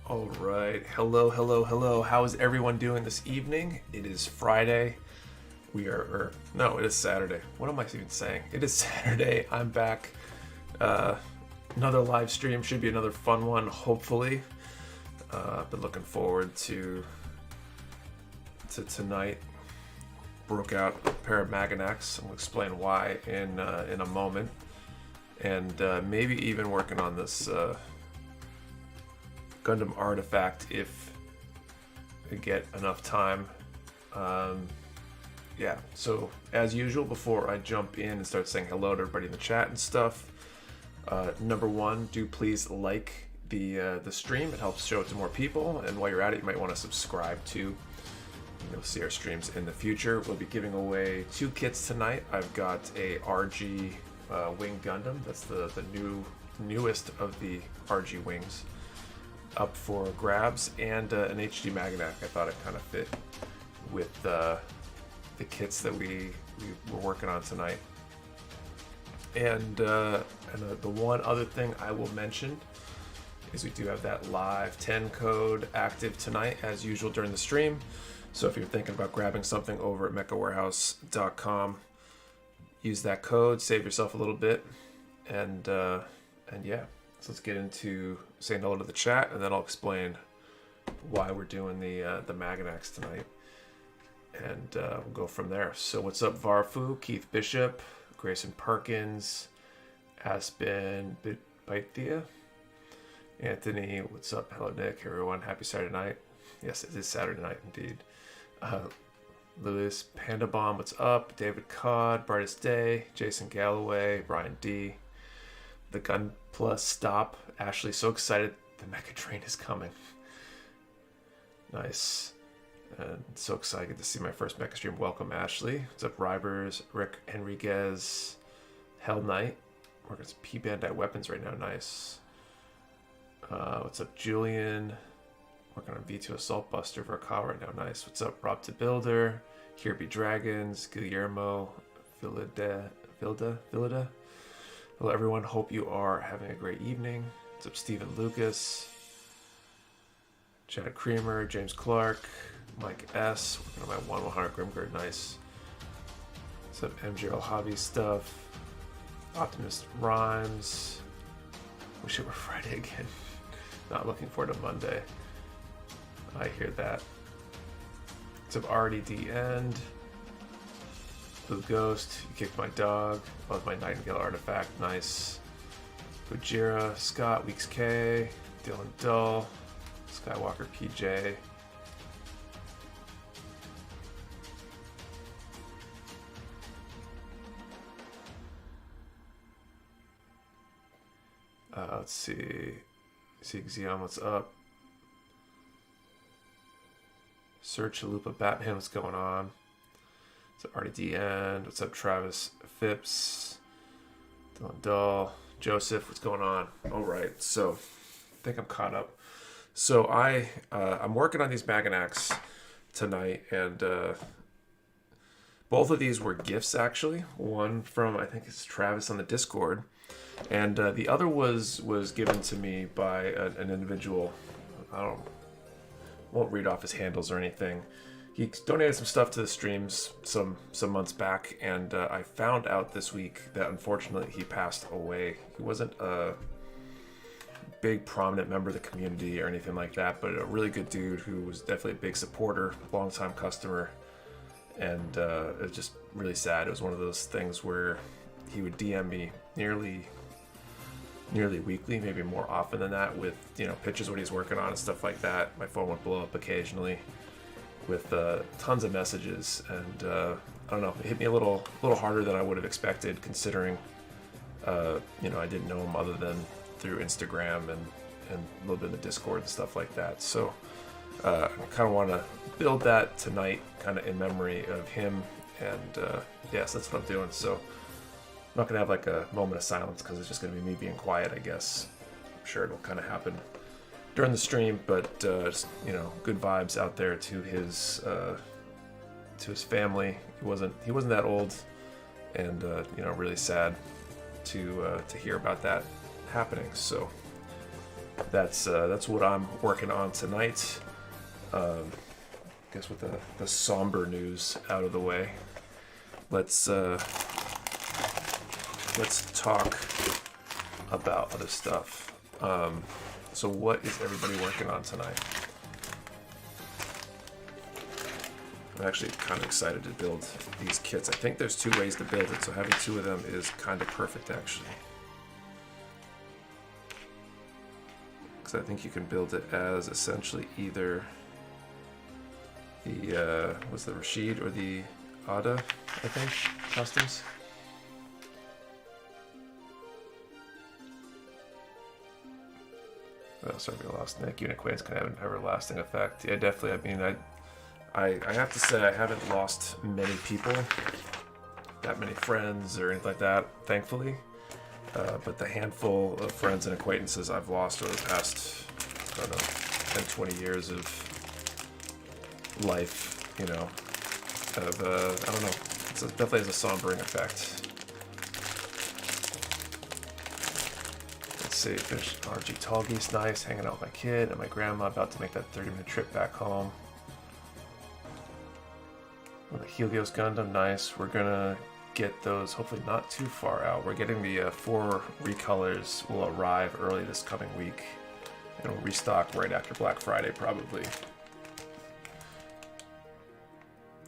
All right. Hello, hello, hello. How is everyone doing this evening? It is Friday. No, it is Saturday. What am I even saying? It is Saturday. I'm back. Another live stream. Should be another fun one, hopefully. Been looking forward to tonight. Broke out a pair of Maganacs. I'll explain why in a moment. And maybe even working on this Gundam artifact if I get enough time. Yeah, so as usual, before I jump in and start saying hello to everybody in the chat and stuff, number one, do please like the stream. It helps show it to more people, and while you're at it, you might want to subscribe to. You'll see our streams in the future. We'll be giving away 2 kits tonight. I've got a RG wing Gundam. That's the newest of the RG wings up for grabs, and an HD Maganac. I thought it kind of fit with the kits that we were working on tonight. And the one other thing I will mention is we do have that live 10 code active tonight as usual during the stream. So if you're thinking about grabbing something over at mechawarehouse.com, use that code, save yourself a little bit, and yeah. So let's get into saying hello to the chat, and then I'll explain why we're doing the Maganacs tonight, and we'll go from there. So what's up, Varfu, Keith Bishop, Grayson Perkins, Aspen Bithia, Anthony, what's up? Hello, Nick, everyone. Happy Saturday night. Yes, it is Saturday night indeed. Lewis Panda Bomb, what's up? David Codd, Brightest Day, Jason Galloway, Brian D. The Gun Plus Stop. Ashley, so excited the Mecha Train is coming. Nice. And so excited to see my first Mecha stream. Welcome, Ashley. What's up, Rybers, Rick Enriquez, Hell Knight. Working some P-Bandite weapons right now. Nice. What's up, Julian? Working on V2 Assault Buster for a call right now. Nice. What's up, Rob to Builder? Here Be Dragons, Guillermo, Vilda. Hello, everyone. Hope you are having a great evening. What's up, Stephen Lucas, Chad Creamer, James Clark, Mike S. Working on my 1/100 Grimgird. Nice. What's up, MGL Hobby Stuff, Optimist Rhymes. Wish it were Friday again. Not looking forward to Monday. I hear that. What's up, RDD End? Blue Ghost, you kicked my dog. That was my Nightingale artifact. Nice. Bujira, Scott, Weeks K, Dylan Dull, Skywalker PJ. Let's see. Xion, what's up? Sir Chalupa Batman, what's going on? What's up, RDD End? What's up, Travis Phipps? Dylan Dull. Joseph, what's going on? All right, so I think I'm caught up. So I'm working on these Maganacs tonight, and both of these were gifts, actually. One from, I think it's Travis on the Discord, and the other was given to me by an individual. Won't read off his handles or anything. He donated some stuff to the streams some months back, and I found out this week that unfortunately he passed away. He wasn't a big prominent member of the community or anything like that, but a really good dude who was definitely a big supporter, longtime customer, and it was just really sad. It was one of those things where he would DM me nearly weekly, maybe more often than that, with pictures of what he's working on and stuff like that. My phone would blow up occasionally with tons of messages, and I don't know, it hit me a little harder than I would have expected, considering I didn't know him other than through Instagram and a little bit in the Discord and stuff like that. So I kind of want to build that tonight, kind of in memory of him, and yes, that's what I'm doing. So I'm not gonna have like a moment of silence because it's just gonna be me being quiet, I guess. I'm sure it'll kind of happen during the stream, but just, good vibes out there to his family. He wasn't that old, and really sad to hear about that happening. So that's what I'm working on tonight. I guess with the somber news out of the way, let's talk about other stuff. So what is everybody working on tonight? I'm actually kind of excited to build these kits. I think there's 2 ways to build it, so having 2 of them is kind of perfect actually. Because I think you can build it as essentially either the, what's the Rashid or the Ada, I think, customs. Oh, sorry, we lost Nick. Unit Quains can have an everlasting effect. Yeah, definitely. I mean, I have to say I haven't lost many people, that many friends or anything like that, thankfully. But the handful of friends and acquaintances I've lost over the past, I don't know, 10, 20 years of life, you know, I don't know, it definitely has a sombering effect. Let's see, there's RG Tallgeese, nice, hanging out with my kid and my grandma, about to make that 30-minute trip back home. With the Helios Gundam, nice. We're gonna get those hopefully not too far out. We're getting the 4 recolors will arrive early this coming week, and we'll restock right after Black Friday probably.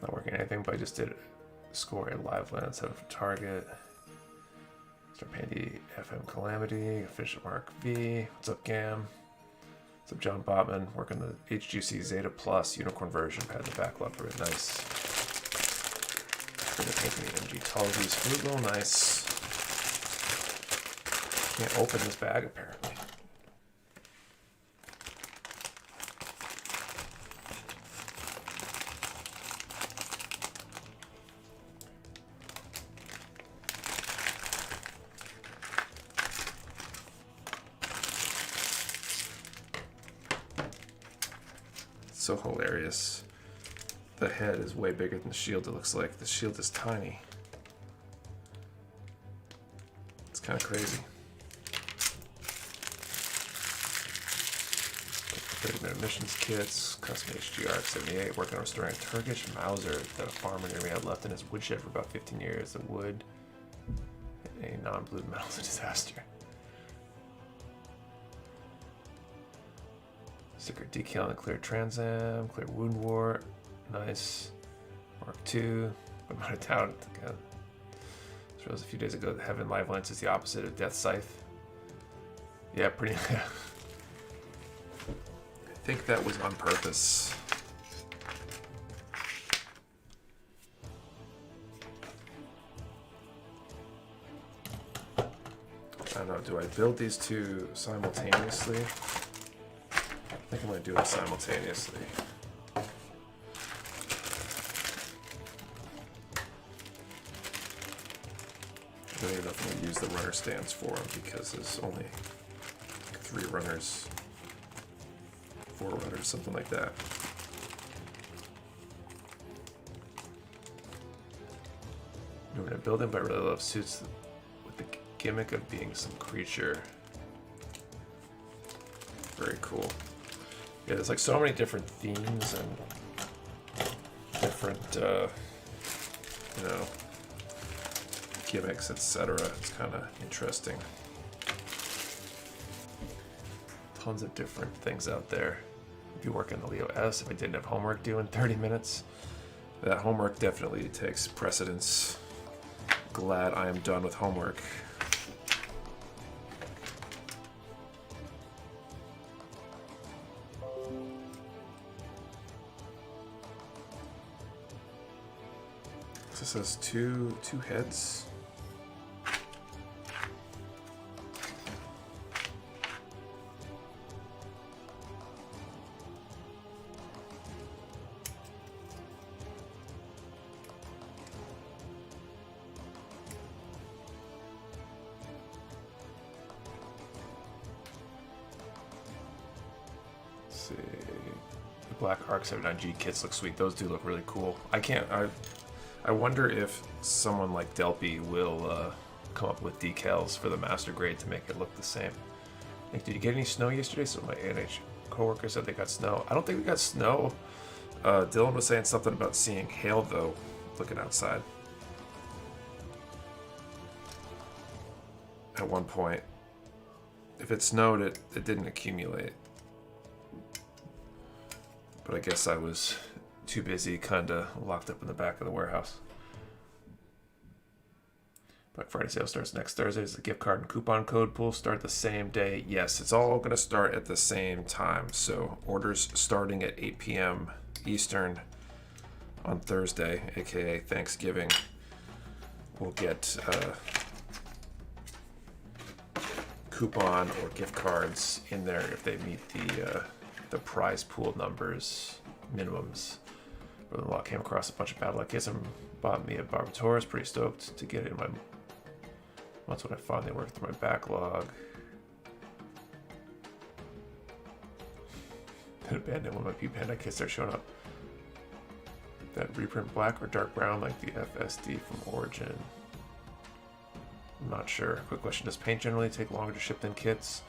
Not working anything, but I just did score a live land 7 for target. Start Pandy FM Calamity, Fish Mark V. What's up, Gam? What's up, John Botman? Working the HGC Zeta Plus Unicorn version. Had the backlog for it, nice. Gonna paint the MG Tallgeese Frugal, nice. Can't open this bag apparently. It's so hilarious. The head is way bigger than the shield, it looks like. The shield is tiny. It's kind of crazy. 30-minute missions kits, custom HGR 78, working on restoring a Turkish Mauser that a farmer near me had left in his woodshed for about 15 years. The wood, a non-blue metal disaster. Sticker decal on the clear Transam, clear wound wart. Nice. Mark II. I'm out of town again. This realized a few days ago that Heaven Live Lance is the opposite of Death Scythe. Yeah, pretty. I think that was on purpose. I don't know, do I build these 2 simultaneously? I think I'm going to do it simultaneously. I don't even know if I'm going to use the runner stands for them because there's only 3 runners, 4 runners, something like that. Doing a building, but I really love suits with the gimmick of being some creature. Very cool. Yeah, there's like so many different themes and different, you know, gimmicks, etc. It's kind of interesting. Tons of different things out there. If you work in the Leo S, if I didn't have homework due in 30 minutes, that homework definitely takes precedence. Glad I am done with homework. This has two heads. Let's see. The black Arc 79G kits look sweet. Those do look really cool. I wonder if someone like Delpy will come up with decals for the master grade to make it look the same. Like, did you get any snow yesterday? So my ANH coworker said they got snow. I don't think we got snow. Dylan was saying something about seeing hail, though, looking outside. At one point. If it snowed, it didn't accumulate. But I guess I was too busy, kind of locked up in the back of the warehouse. Black Friday sale starts next Thursday. Does the gift card and coupon code pool start the same day? Yes, it's all going to start at the same time. So orders starting at 8 p.m. Eastern on Thursday, aka Thanksgiving, will get coupon or gift cards in there if they meet the prize pool numbers minimums. Brother-in-law came across a bunch of battle kits and bought me a Barbator's. Pretty stoked to get it in my. Once when I finally worked through my backlog. Then abandoned one of my P-Panda kits are showing up. That reprint black or dark brown like the FSD from Origin. I'm not sure. Quick question, does paint generally take longer to ship than kits?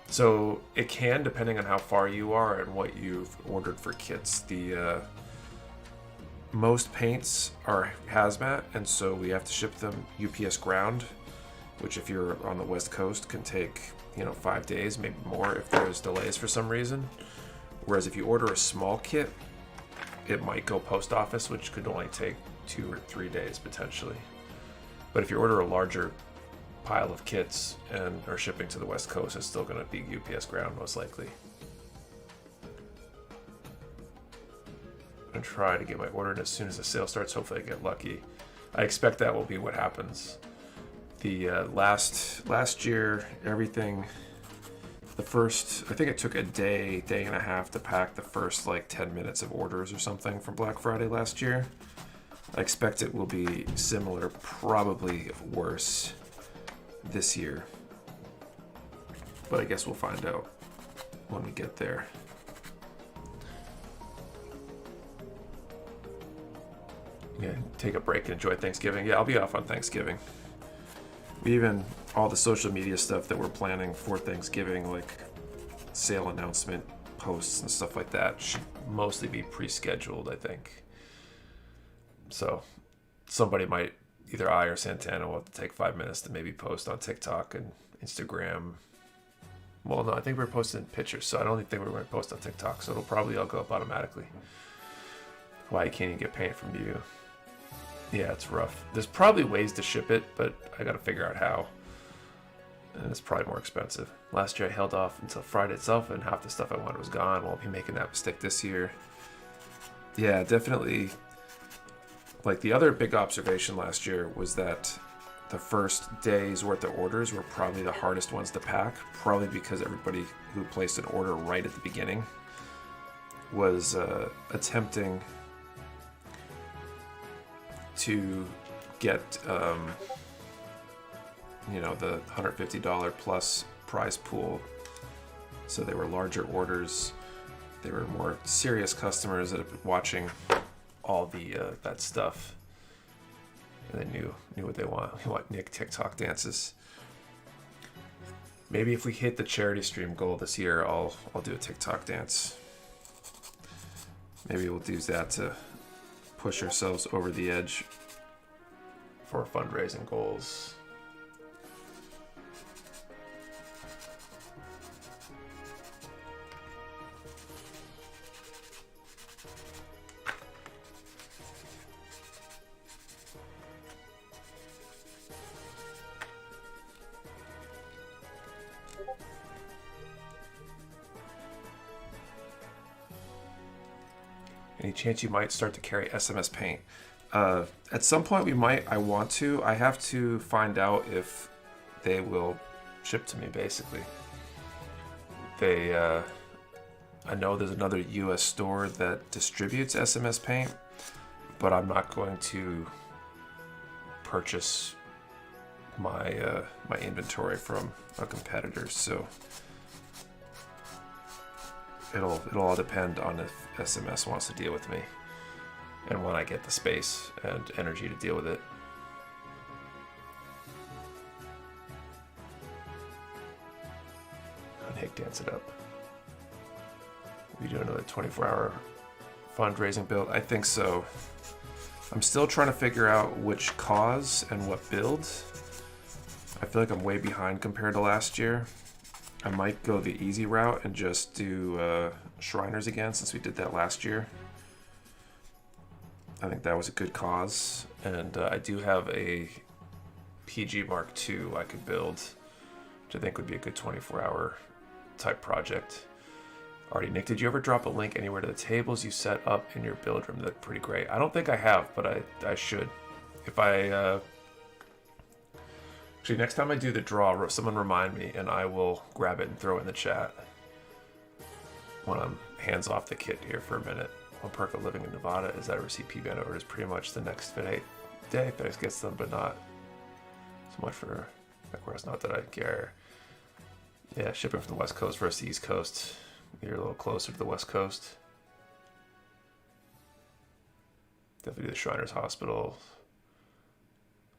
So it can, depending on how far you are and what you've ordered for kits. The most paints are hazmat, and so we have to ship them UPS ground, which if you're on the West Coast can take 5 days, maybe more if there's delays for some reason. Whereas if you order a small kit, it might go post office, which could only take 2 or 3 days potentially. But if you order a larger pile of kits and are shipping to the West Coast, it's still going to be UPS ground most likely. I'm going to try to get my order in as soon as the sale starts. Hopefully I get lucky. I expect that will be what happens. The last year, everything, I think it took a day and a half to pack the first 10 minutes of orders or something from Black Friday last year. I expect it will be similar, probably worse this year. But I guess we'll find out when we get there. Yeah, take a break and enjoy Thanksgiving. Yeah, I'll be off on Thanksgiving. Even all the social media stuff that we're planning for Thanksgiving, like sale announcement posts and stuff like that, should mostly be pre-scheduled, I think. So somebody might, either I or Santana, will have to take 5 minutes to maybe post on TikTok and Instagram. Well, no, I think we're posting pictures, so I don't think we're going to post on TikTok, so it'll probably all go up automatically. Why you can't even get paint from you? Yeah, it's rough. There's probably ways to ship it, but I gotta figure out how. And it's probably more expensive. Last year I held off until Friday itself, and half the stuff I wanted was gone. Won't be making that mistake this year. Yeah, definitely. Like, the other big observation last year was that the first day's worth of orders were probably the hardest ones to pack, probably because everybody who placed an order right at the beginning was attempting to get the $150 plus prize pool. So they were larger orders. They were more serious customers that have been watching all the that stuff, and they knew what they want. They want Nick TikTok dances. Maybe if we hit the charity stream goal this year, I'll do a TikTok dance. Maybe we'll use that to push ourselves over the edge for fundraising goals. Any chance you might start to carry SMS paint? At some point we might. I want to. I have to find out if they will ship to me, basically. I know there's another US store that distributes SMS paint, but I'm not going to purchase my my inventory from a competitor, so it'll all depend on if SMS wants to deal with me and when I get the space and energy to deal with it. Dance it up. We do another 24-hour fundraising build. I think so. I'm still trying to figure out which cause and what build. I feel like I'm way behind compared to last year. I might go the easy route and just do Shriners again, since we did that last year. I think that was a good cause. And I do have a PG Mark II I could build, which I think would be a good 24-hour type project. Alrighty, Nick, did you ever drop a link anywhere to the tables you set up in your build room? That's pretty great. I don't think I have, but I should. If I... Actually, next time I do the draw, someone remind me, and I will grab it and throw it in the chat when I'm hands off the kit here for a minute. One perk of living in Nevada is that I receive P-Band orders pretty much the next day. FedEx gets them, but not so much for Mecha Warehouse. Not that I care. Yeah, shipping from the West Coast versus the East Coast. You're a little closer to the West Coast. Definitely the Shriners Hospital.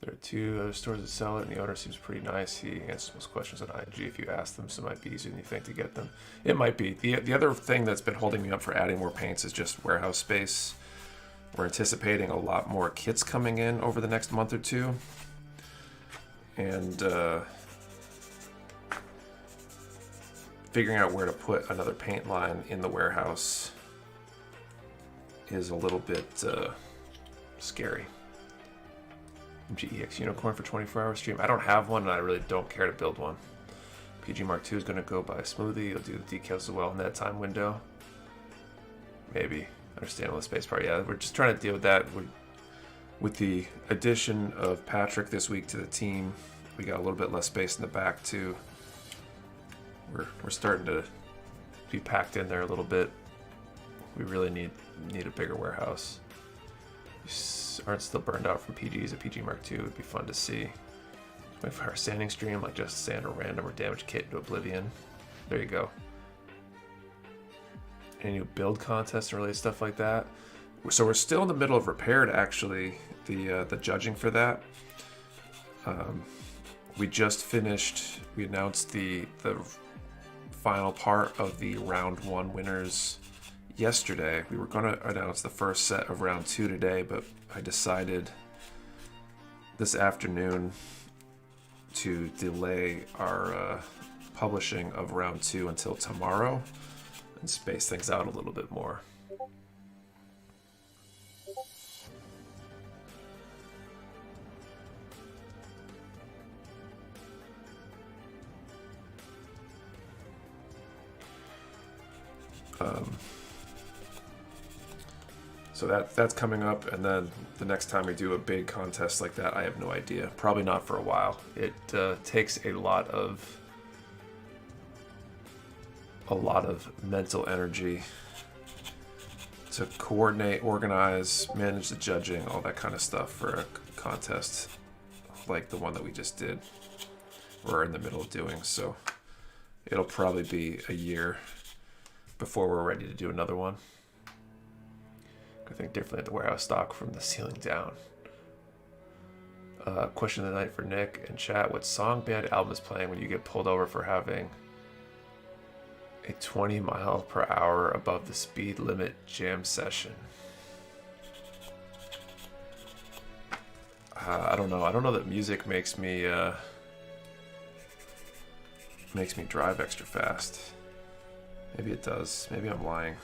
There are 2 other stores that sell it, and the owner seems pretty nice. He answers most questions on IG if you ask them, so it might be easier than you think to get them. It might be. The other thing that's been holding me up for adding more paints is just warehouse space. We're anticipating a lot more kits coming in over the next month or two. And figuring out where to put another paint line in the warehouse is a little bit scary. GEX Unicorn for 24-hour stream. I don't have one, and I really don't care to build one. PG Mark II is going to go by smoothly. You'll do the decals as well in that time window. Maybe. Understandable space part. Yeah, we're just trying to deal with that. With the addition of Patrick this week to the team, we got a little bit less space in the back too. We're starting to be packed in there a little bit. We really need a bigger warehouse. Aren't still burned out from PGs. A PG Mark II would be fun to see. If our standing stream, like just sand a random or damaged kit into oblivion. There you go. Any new build contests and related stuff like that. So we're still in the middle of Repaired, actually, the judging for that. We just finished. We announced the final part of the round 1 winners yesterday. We were going to announce the first set of round 2 today, but I decided this afternoon to delay our publishing of round 2 until tomorrow and space things out a little bit more. So that's coming up, and then the next time we do a big contest like that, I have no idea. Probably not for a while. It takes a lot of mental energy to coordinate, organize, manage the judging, all that kind of stuff for a contest like the one that we just did. We're in the middle of doing, so it'll probably be a year before we're ready to do another one. I think differently at the warehouse stock from the ceiling down. Question of the night for Nick in chat. What song, band, album is playing when you get pulled over for having a 20 mile per hour above the speed limit jam session? I don't know. I don't know that music makes me drive extra fast. Maybe it does. Maybe I'm lying.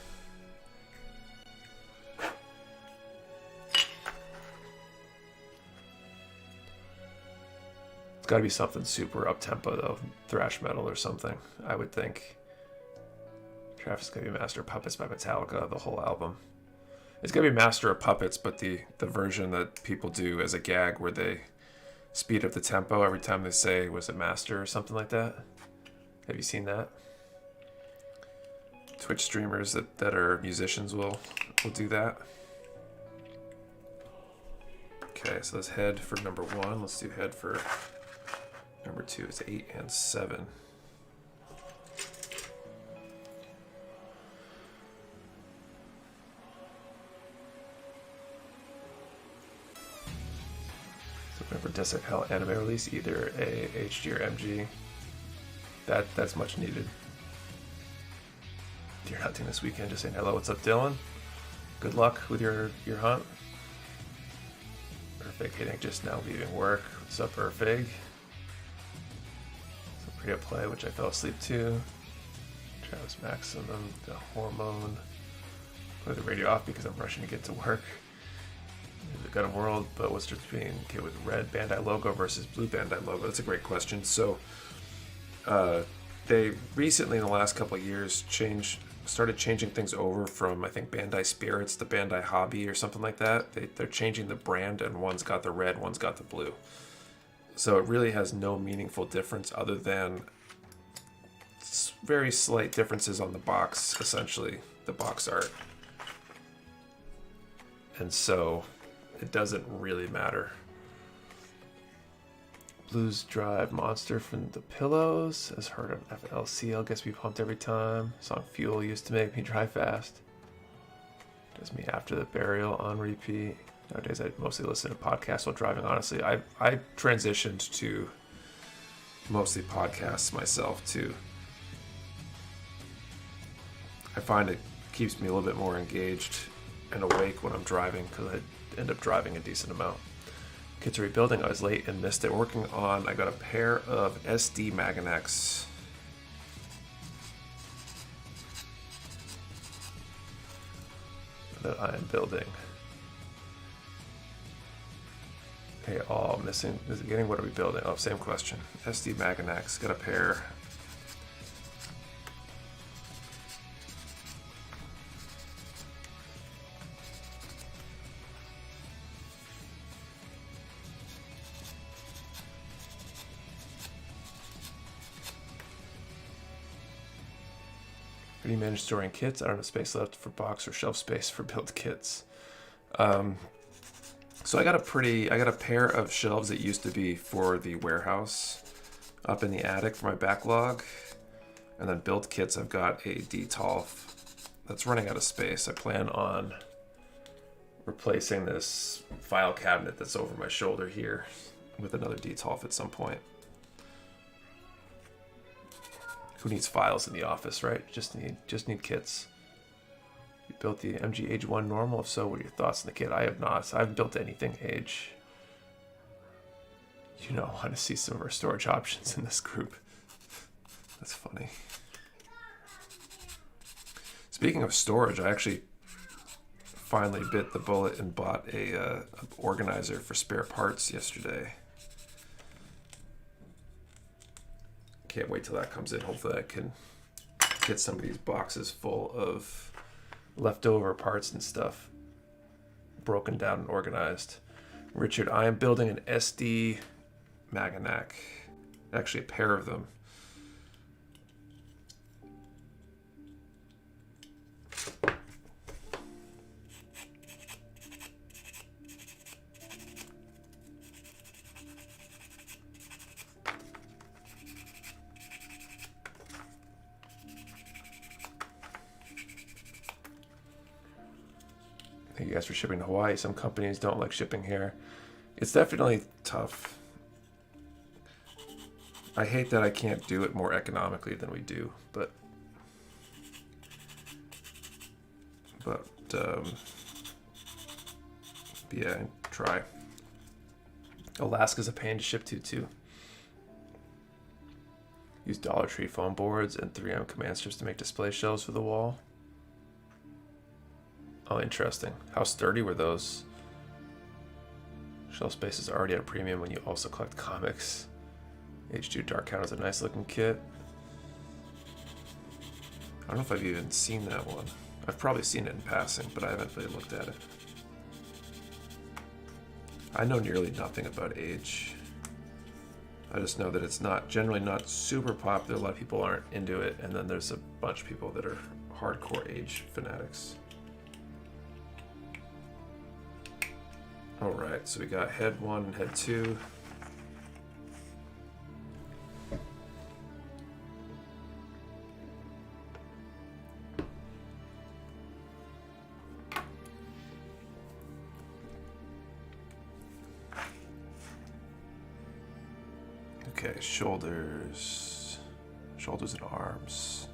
It's got to be something super up-tempo, though. Thrash metal or something, I would think. Travis is going to be Master of Puppets by Metallica, the whole album. It's going to be Master of Puppets, but the version that people do as a gag where they speed up the tempo every time they say, was it Master or something like that? Have you seen that? Twitch streamers that are musicians will do that. Okay, so let's head for number 1. Let's do head for number 2. It's 8 and 7. So remember Desert Hell anime release, either a HG or MG. That's much needed. deer hunting this weekend. Just saying hello. What's up, Dylan? Good luck with your hunt. Perfect hitting just now leaving work. What's up, Perfig? Some pretty up play, which I fell asleep to. Travis Maximum, the hormone. Put the radio off because I'm rushing to get to work. The Gundam World, but what's the difference between with red Bandai logo versus blue Bandai logo? That's a great question. So, they recently, in the last couple of years, started changing things over from, I think, Bandai Spirits to Bandai Hobby or something like that. They're changing the brand, and one's got the red, one's got the blue. So it really has no meaningful difference other than very slight differences on the box, essentially, the box art. And so it doesn't really matter. Blues Drive Monster from the Pillows has heard of FLCL, gets me pumped every time. Song Fuel used to make me drive fast. Does me After the Burial on repeat. Nowadays I mostly listen to podcasts while driving, honestly. I transitioned to mostly podcasts myself too. I find it keeps me a little bit more engaged and awake when I'm driving because I end up driving a decent amount. Kids are rebuilding. I was late and missed it. Working on, I got a pair of SD Magnets. That I am building. Hey, all missing. Is it getting? What are we building? Oh, same question. SD Magnets. Got a pair. You manage storing kits. I don't have space left for box or shelf space for build kits. So I got a pair of shelves that used to be for the warehouse up in the attic for my backlog. And then build kits, I've got a DTOLF that's running out of space. I plan on replacing this file cabinet that's over my shoulder here with another DTOLF at some point. Who needs files in the office, right? Just need kits. You built the MG Age 1 normal? If so, what are your thoughts on the kit? I have not. I haven't built anything Age. You know, I want to see some of our storage options in this group. That's funny. Speaking of storage, I actually finally bit the bullet and bought a organizer for spare parts yesterday. Can't wait till that comes in. Hopefully I can get some of these boxes full of leftover parts and stuff broken down and organized. Richard, I am building an SD Maganac. Actually a pair of them. Thank you guys for shipping to Hawaii. Some companies don't like shipping here. It's definitely tough. I hate that I can't do it more economically than we do, but yeah, try. Alaska's a pain to ship to too. Use Dollar Tree foam boards and 3M command strips to make display shelves for the wall. Oh, interesting. How sturdy were those? Shelf space is already at a premium when you also collect comics. H2 Dark Count is a nice looking kit. I don't know if I've even seen that one. I've probably seen it in passing, but I haven't really looked at it. I know nearly nothing about Age. I just know that it's generally not super popular. A lot of people aren't into it, and then there's a bunch of people that are hardcore Age fanatics. Alright, so we got head 1 and head 2. Okay, shoulders and arms.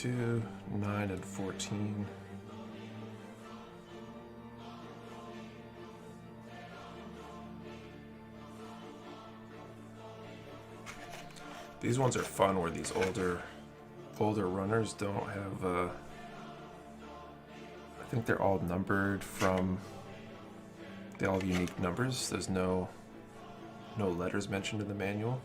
2, 9, and 14. These ones are fun where these older runners don't have I think they're all numbered from, they all have unique numbers. There's no letters mentioned in the manual.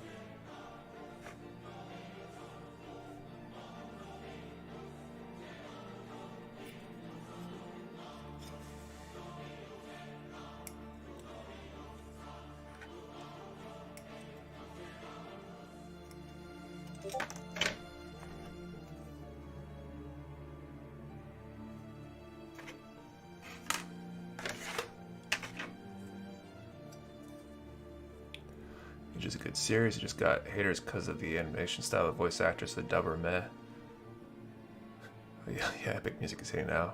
Which is a good series. It just got haters because of the animation style of voice actors. The dub are meh. Yeah, Epic Music is hitting now.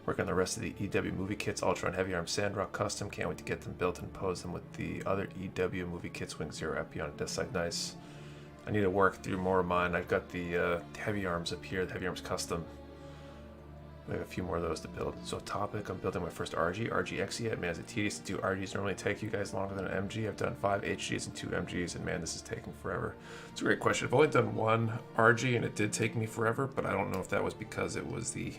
Work on the rest of the EW movie kits. Ultron Heavy Arm Sandrock Custom. Can't wait to get them built and pose them with the other EW movie kits. Wing Zero Epi on a disc like nice. I need to work through more of mine. I've got the Heavy Arms up here. The Heavy Arms Custom. We have a few more of those to build. So topic, I'm building my first RGX yet. Man, is it tedious to do RGs? Normally take you guys longer than an MG. I've done 5 HGs and 2 MGs, and man, this is taking forever. It's a great question. I've only done 1 RG, and it did take me forever, but I don't know if that was because it was the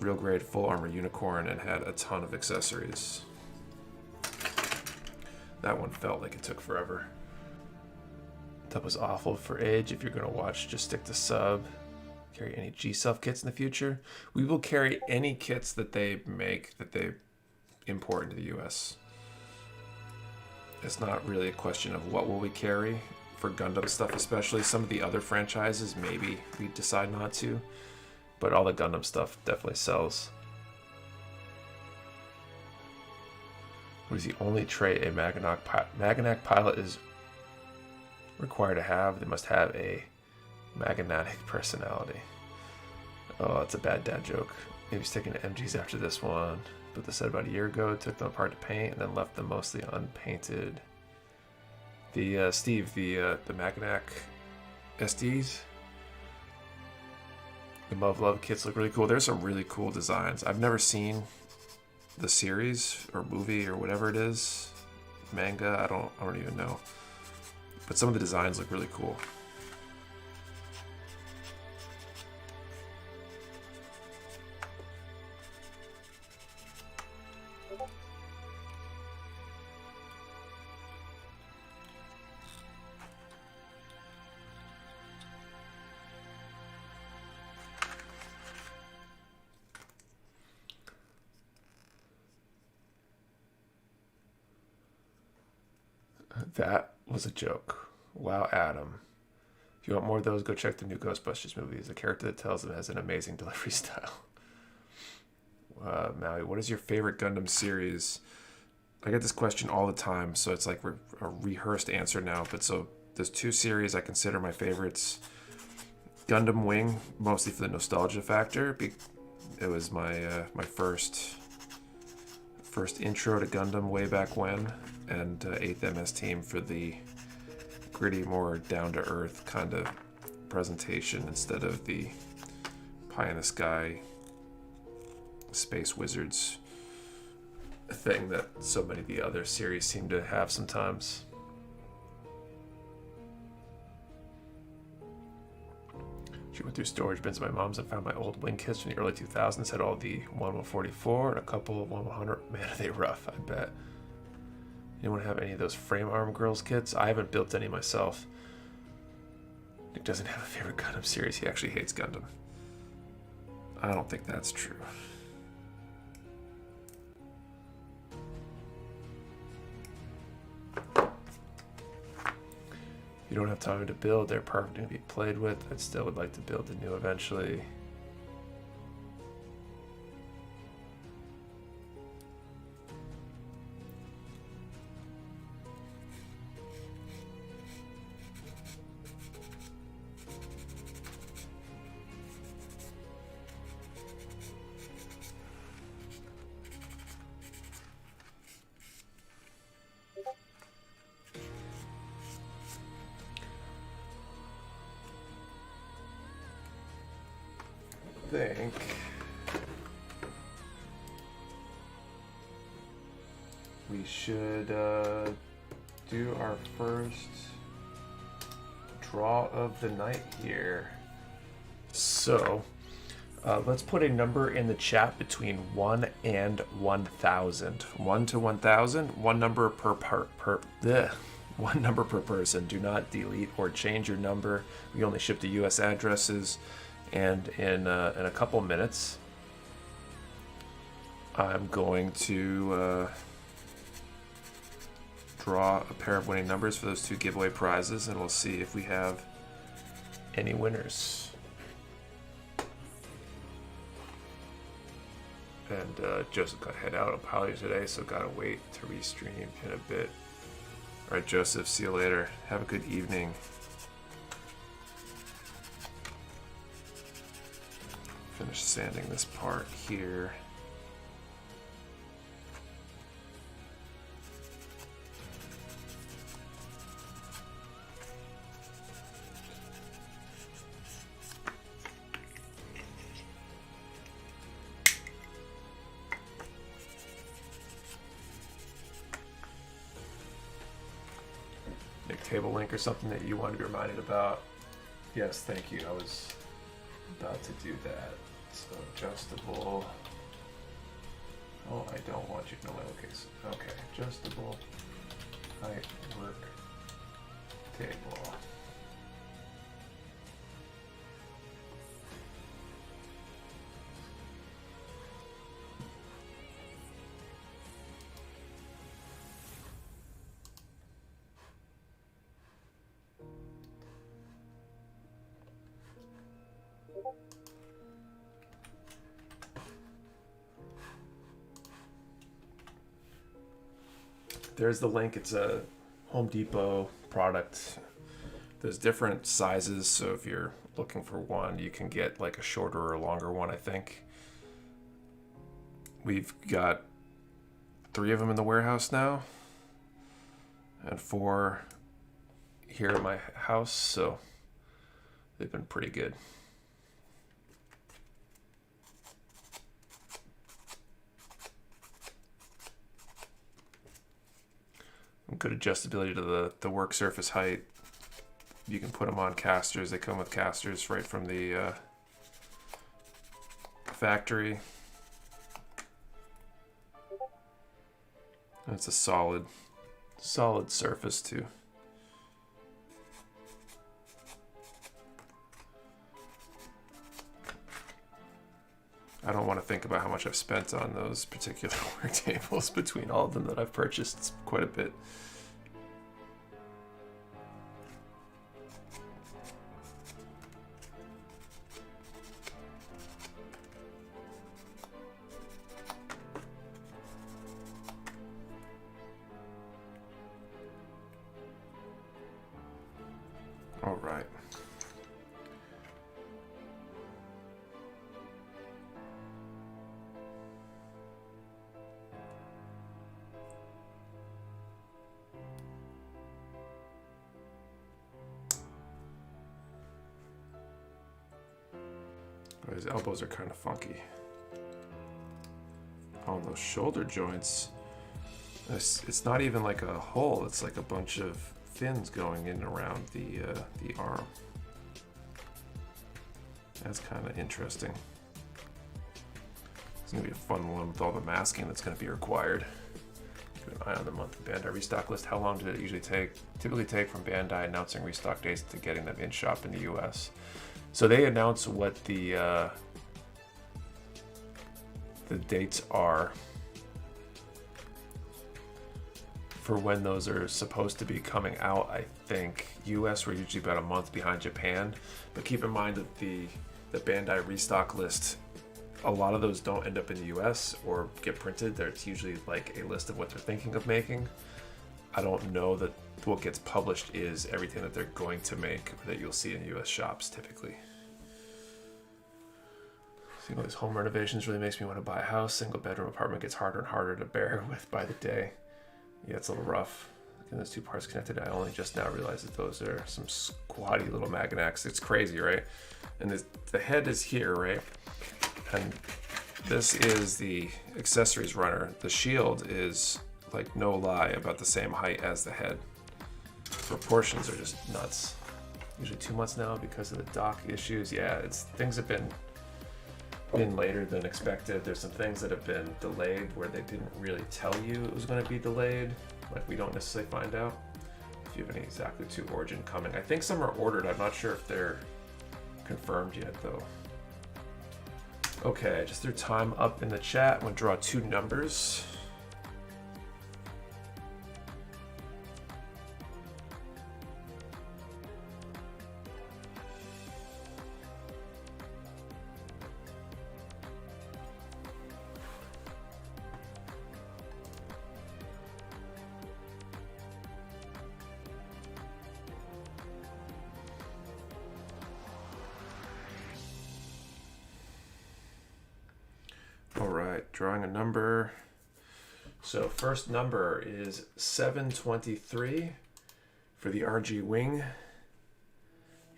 real grade full armor unicorn and had a ton of accessories. That one felt like it took forever. That was awful for age. If you're gonna watch, just stick to sub. Carry any G-Self kits in the future. We will carry any kits that they make, that they import into the US. It's not really a question of what will we carry for Gundam stuff, especially. Some of the other franchises, maybe we decide not to, but all the Gundam stuff definitely sells. What is the only trait a Maganac pilot is required to have? They must have a Maganatic personality. Oh, that's a bad dad joke. Maybe sticking to MGs after this one. But this said about a year ago, took them apart to paint and then left them mostly unpainted. The Steve, the Maganac SDs, the Love kits look really cool. There's some really cool designs. I've never seen the series or movie or whatever it is, manga. I don't even know. But some of the designs look really cool. That was a joke. Wow, Adam. If you want more of those, go check the new Ghostbusters movies. The character that tells them has an amazing delivery style. Maui, what is your favorite Gundam series? I get this question all the time, so it's like a rehearsed answer now. But so there's 2 series I consider my favorites. Gundam Wing, mostly for the nostalgia factor. It was my my first intro to Gundam way back when, and 8th MS Team for the gritty, more down-to-earth kind of presentation instead of the pie-in-the-sky space wizards thing that so many of the other series seem to have sometimes. She went through storage bins at my mom's and found my old wing kits from the early 2000s. Had all the 1144 and a couple of 1100. Man, are they rough, I bet. Anyone have any of those frame arm girls kits? I haven't built any myself. Nick doesn't have a favorite Gundam series. He actually hates Gundam. I don't think that's true. You don't have time to build, they're perfect to be played with. I still would like to build the new eventually. think we should do our first draw of the night here. So let's put a number in the chat between 1 and 1,000. 1 to 1,000, one number per one number per person. Do not delete or change your number. We only ship to US addresses. And in a couple minutes, I'm going to draw a pair of winning numbers for those 2 giveaway prizes, and we'll see if we have any winners. And Joseph got to head out of Poly today, so gotta wait to restream in a bit. All right, Joseph, see you later. Have a good evening. Finish sanding this part here. Table link or something that you want to be reminded about. Yes, thank you. I was about to do that. So adjustable. Oh, I don't want you to know my location. Okay, adjustable height work table. There's the link. It's a Home Depot product. There's different sizes, so if you're looking for one, you can get like a shorter or longer one, I think. We've got 3 of them in the warehouse now, and 4 here at my house, so they've been pretty good. Good adjustability to the work surface height. You can put them on casters. They come with casters right from the factory. And it's a solid surface too. I don't want to think about how much I've spent on those particular work tables between all of them that I've purchased. It's quite a bit. All right. His elbows are kind of funky. Oh, those shoulder joints. It's not even like a hole. It's like a bunch of fins going in and around the arm. That's kind of interesting. It's gonna be a fun one with all the masking that's gonna be required. Keep an eye on the monthly Bandai restock list. How long did it usually take? Typically take from Bandai announcing restock dates to getting them in shop in the US. So they announce what the dates are for when those are supposed to be coming out. I think US we're usually about a month behind Japan, but keep in mind that the Bandai restock list, a lot of those don't end up in the US or get printed. There's usually like a list of what they're thinking of making. I don't know that what gets published is everything that they're going to make that you'll see in US shops typically. Seeing all these home renovations really makes me want to buy a house. Single bedroom apartment gets harder and harder to bear with by the day. Yeah, it's a little rough. And those two parts connected. I only just now realized that those are some squatty little Magnacks. It's crazy, right? And the head is here, right? And this is the accessories runner. The shield is, like, no lie, about the same height as the head. Proportions are just nuts. Usually 2 months now because of the dock issues. Yeah, things have been later than expected. There's some things that have been delayed where they didn't really tell you it was going to be delayed. Like, we don't necessarily find out if you have any exactly to origin coming. I think some are ordered. I'm not sure if they're confirmed yet, though. Okay, I just threw time up in the chat. I'm going to draw 2 numbers. Drawing a number. So first number is 723 for the RG wing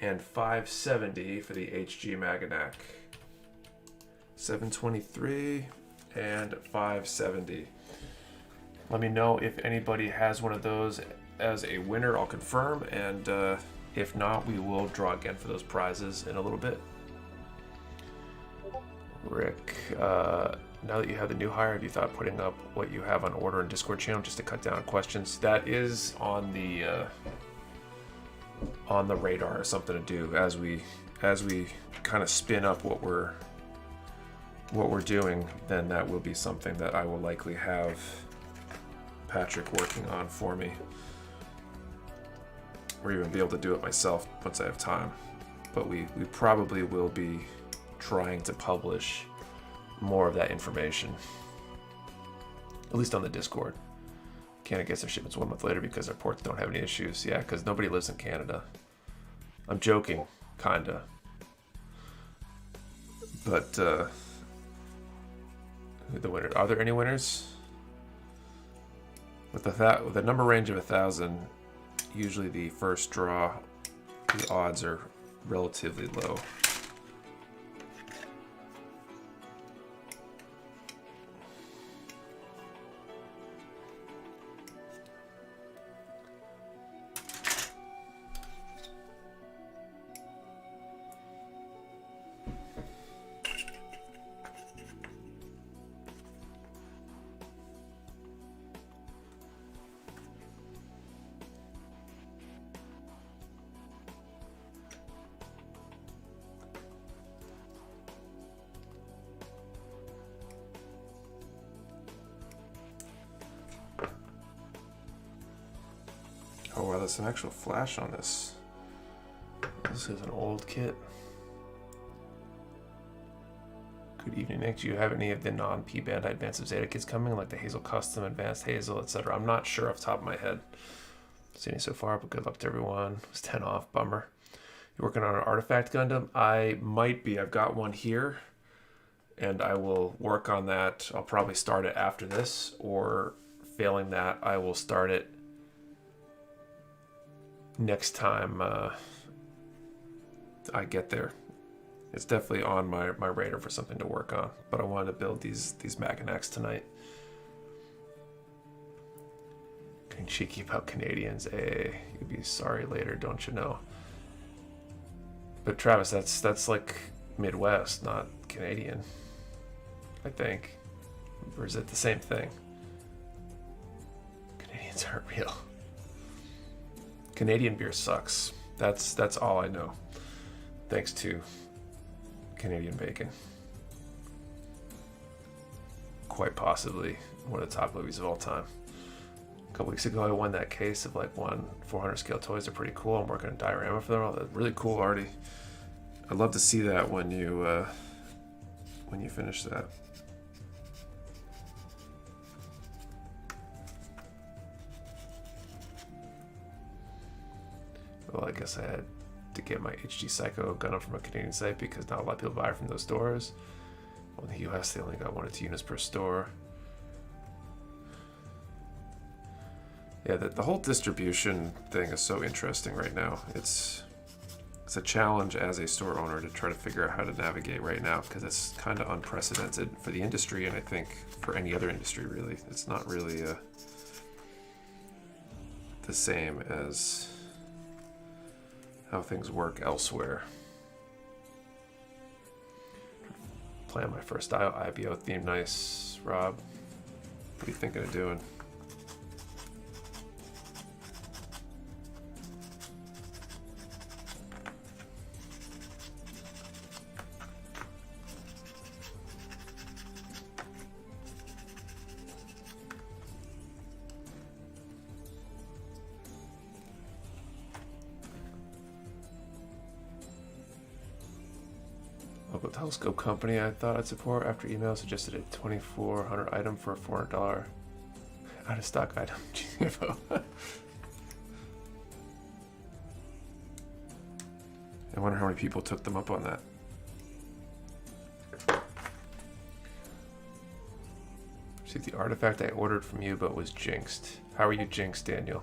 and 570 for the HG Maganac. 723 and 570. Let me know if anybody has one of those as a winner. I'll confirm, and if not, we will draw again for those prizes in a little bit. Rick, now that you have the new hire, have you thought putting up what you have on order in Discord channel just to cut down questions? That is on the radar, something to do as we kind of spin up what we're doing. Then that will be something that I will likely have Patrick working on for me, or even be able to do it myself once I have time. But we probably will be trying to publish more of that information, at least on the Discord. Canada gets their shipments 1 month later because their ports don't have any issues. Yeah, because nobody lives in Canada. I'm joking, kinda. But the winner, are there any winners? With the number range of 1,000, usually the first draw, the odds are relatively low. Oh wow, there's an actual flash on this. This is an old kit. Good evening, Nick. Do you have any of the non-P Bandai Advanced Zeta kits coming, like the Hazel Custom, Advanced Hazel, etc.? I'm not sure off the top of my head. Seen it so far, but good luck to everyone. It was 10 off, bummer. You're working on an Artifact Gundam? I might be. I've got one here, and I will work on that. I'll probably start it after this, or failing that, I will start it next time I get there. It's definitely on my radar for something to work on, but I wanted to build these Maganacs tonight. Getting cheeky about Canadians, you'd be sorry later, don't you know? But Travis, that's like Midwest, not Canadian, I think. Or is it the same thing? Canadians aren't real. Canadian beer sucks. That's all I know. Thanks to Canadian bacon. Quite possibly one of the top movies of all time. A couple weeks ago I won that case of like 400 scale toys. They're pretty cool. I'm working on a diorama for them. Oh, they're really cool already. I'd love to see that when you finish that. Well, I guess I had to get my HG Psycho Gundam from a Canadian site because not a lot of people buy from those stores. Well, in the US, they only got 1 or 2 units per store. Yeah, the whole distribution thing is so interesting right now. It's a challenge as a store owner to try to figure out how to navigate right now, because it's kind of unprecedented for the industry, and I think for any other industry really. It's not really the same as how things work elsewhere. Plan my first IBO theme. Nice, Rob. What are you thinking of doing? Local telescope company I thought I'd support after email suggested a 2400 item for a $400 out of stock item. GFO. I wonder how many people took them up on that. See the artifact I ordered from you but was jinxed. How are you jinxed, Daniel?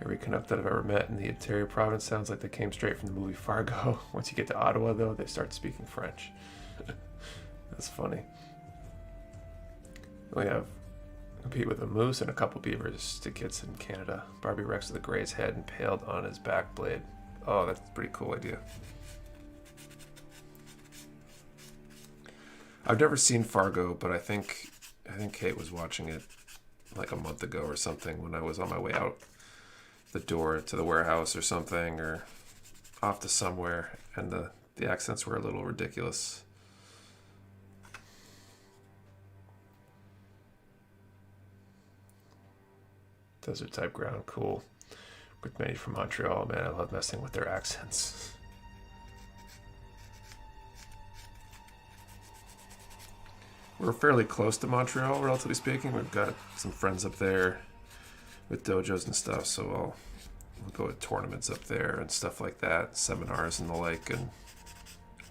Every Canuck that I've ever met in the interior province sounds like they came straight from the movie Fargo. Once you get to Ottawa, though, they start speaking French. That's funny. We have compete with a moose and a couple beavers to kids in Canada. Barbie Rex with a gray's head impaled on his back blade. Oh, that's a pretty cool idea. I've never seen Fargo, but I think Kate was watching it like a month ago or something when I was on my way out the door to the warehouse or something, or off to somewhere, and the accents were a little ridiculous. Desert type ground, cool. With many from Montreal, man, I love messing with their accents. We're fairly close to Montreal, relatively speaking. We've got some friends up there with dojos and stuff, so we'll go to tournaments up there and stuff like that, seminars and the like, and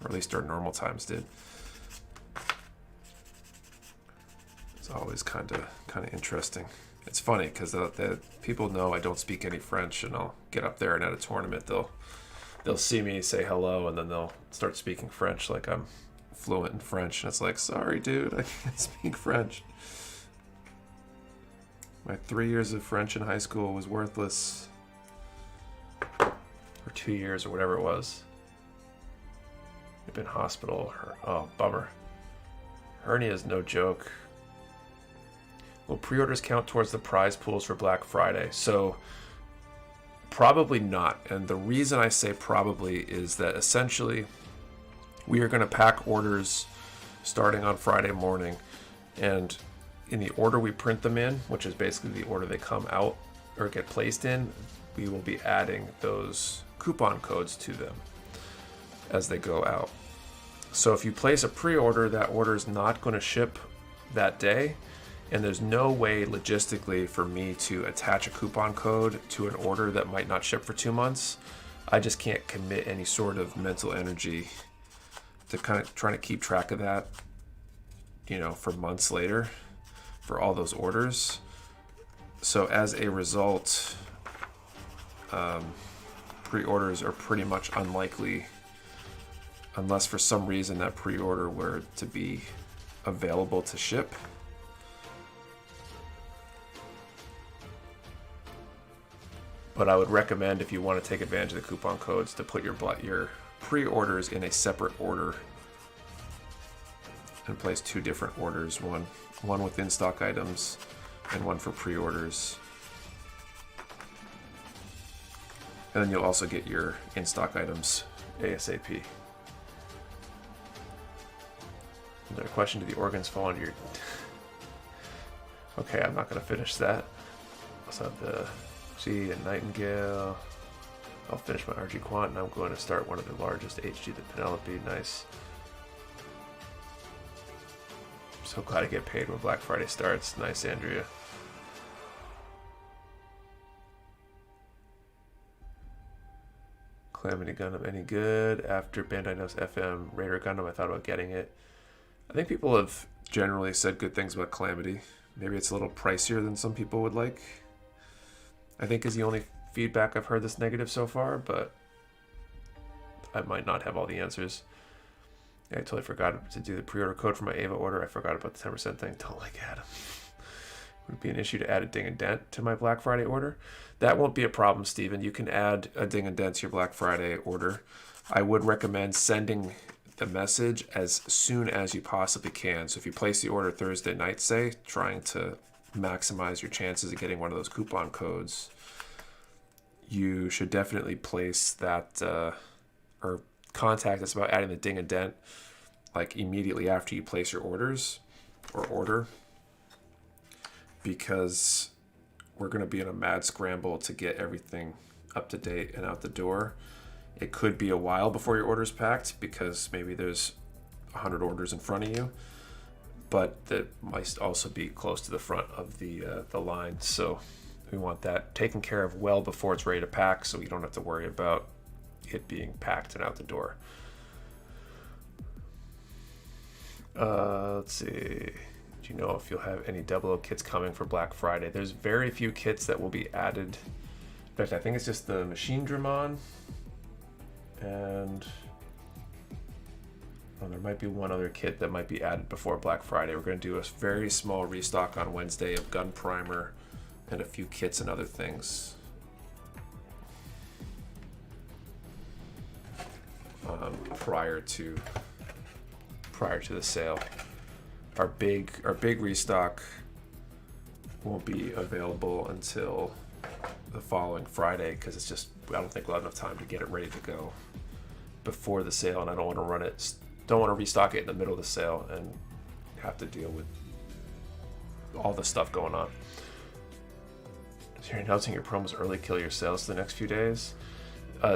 or at least our normal times did. It's always kind of interesting. It's funny because the people know I don't speak any French, and I'll get up there and at a tournament they'll see me say hello, and then they'll start speaking French like I'm fluent in French, and it's like, sorry dude, I can't speak French. My 3 years of French in high school was worthless. Or 2 years or whatever it was. I've been hospital. Oh, bummer. Hernia is no joke. Will pre-orders count towards the prize pools for Black Friday? So, probably not. And the reason I say probably is that essentially we are going to pack orders starting on Friday morning, and in the order we print them in, which is basically the order they come out or get placed in, we will be adding those coupon codes to them as they go out. So if you place a pre-order, that order is not going to ship that day, and there's no way logistically for me to attach a coupon code to an order that might not ship for 2 months. I just can't commit any sort of mental energy to kind of trying to keep track of that, for months later for all those orders. So as a result, pre-orders are pretty much unlikely unless for some reason that pre-order were to be available to ship. But I would recommend, if you want to take advantage of the coupon codes, to put your pre-orders in a separate order and place 2 different orders, one with in-stock items and one for pre-orders. And then you'll also get your in-stock items ASAP. Is there a question? Do the organs fall under your... Okay, I'm not going to finish that. Also have the G and Nightingale. I'll finish my RG Quant, and I'm going to start one of the largest HG, the Penelope. Nice. I'm so glad I get paid when Black Friday starts. Nice, Andrea. Calamity Gundam any good? After Bandai knows FM Raider Gundam, I thought about getting it. I think people have generally said good things about Calamity. Maybe it's a little pricier than some people would like. I think is the only feedback I've heard that's negative so far, but I might not have all the answers. Yeah, I totally forgot to do the pre-order code for my Ava order. I forgot about the 10% thing. Don't like Adam. Would it be an issue to add a ding and dent to my Black Friday order? That won't be a problem, Steven. You can add a ding and dent to your Black Friday order. I would recommend sending the message as soon as you possibly can. So if you place the order Thursday night, say, trying to maximize your chances of getting one of those coupon codes, you should definitely place that or contact us about adding the ding and dent like immediately after you place your orders or order, because we're going to be in a mad scramble to get everything up to date and out the door. It could be a while before your order's packed because maybe there's 100 orders in front of you, but that might also be close to the front of the line. So we want that taken care of well before it's ready to pack, so you don't have to worry about it being packed and out the door. Let's see. Do you know if you'll have any 00 kits coming for Black Friday? There's very few kits that will be added. In fact, I think it's just the Machine Dramon. And there might be one other kit that might be added before Black Friday. We're going to do a very small restock on Wednesday of Gun Primer and a few kits and other things. Prior to the sale. Our big restock won't be available until the following Friday because it's just, I don't think we'll have enough time to get it ready to go before the sale, and I don't want to restock it in the middle of the sale and have to deal with all the stuff going on. So you're announcing your promos early kill your sales the next few days.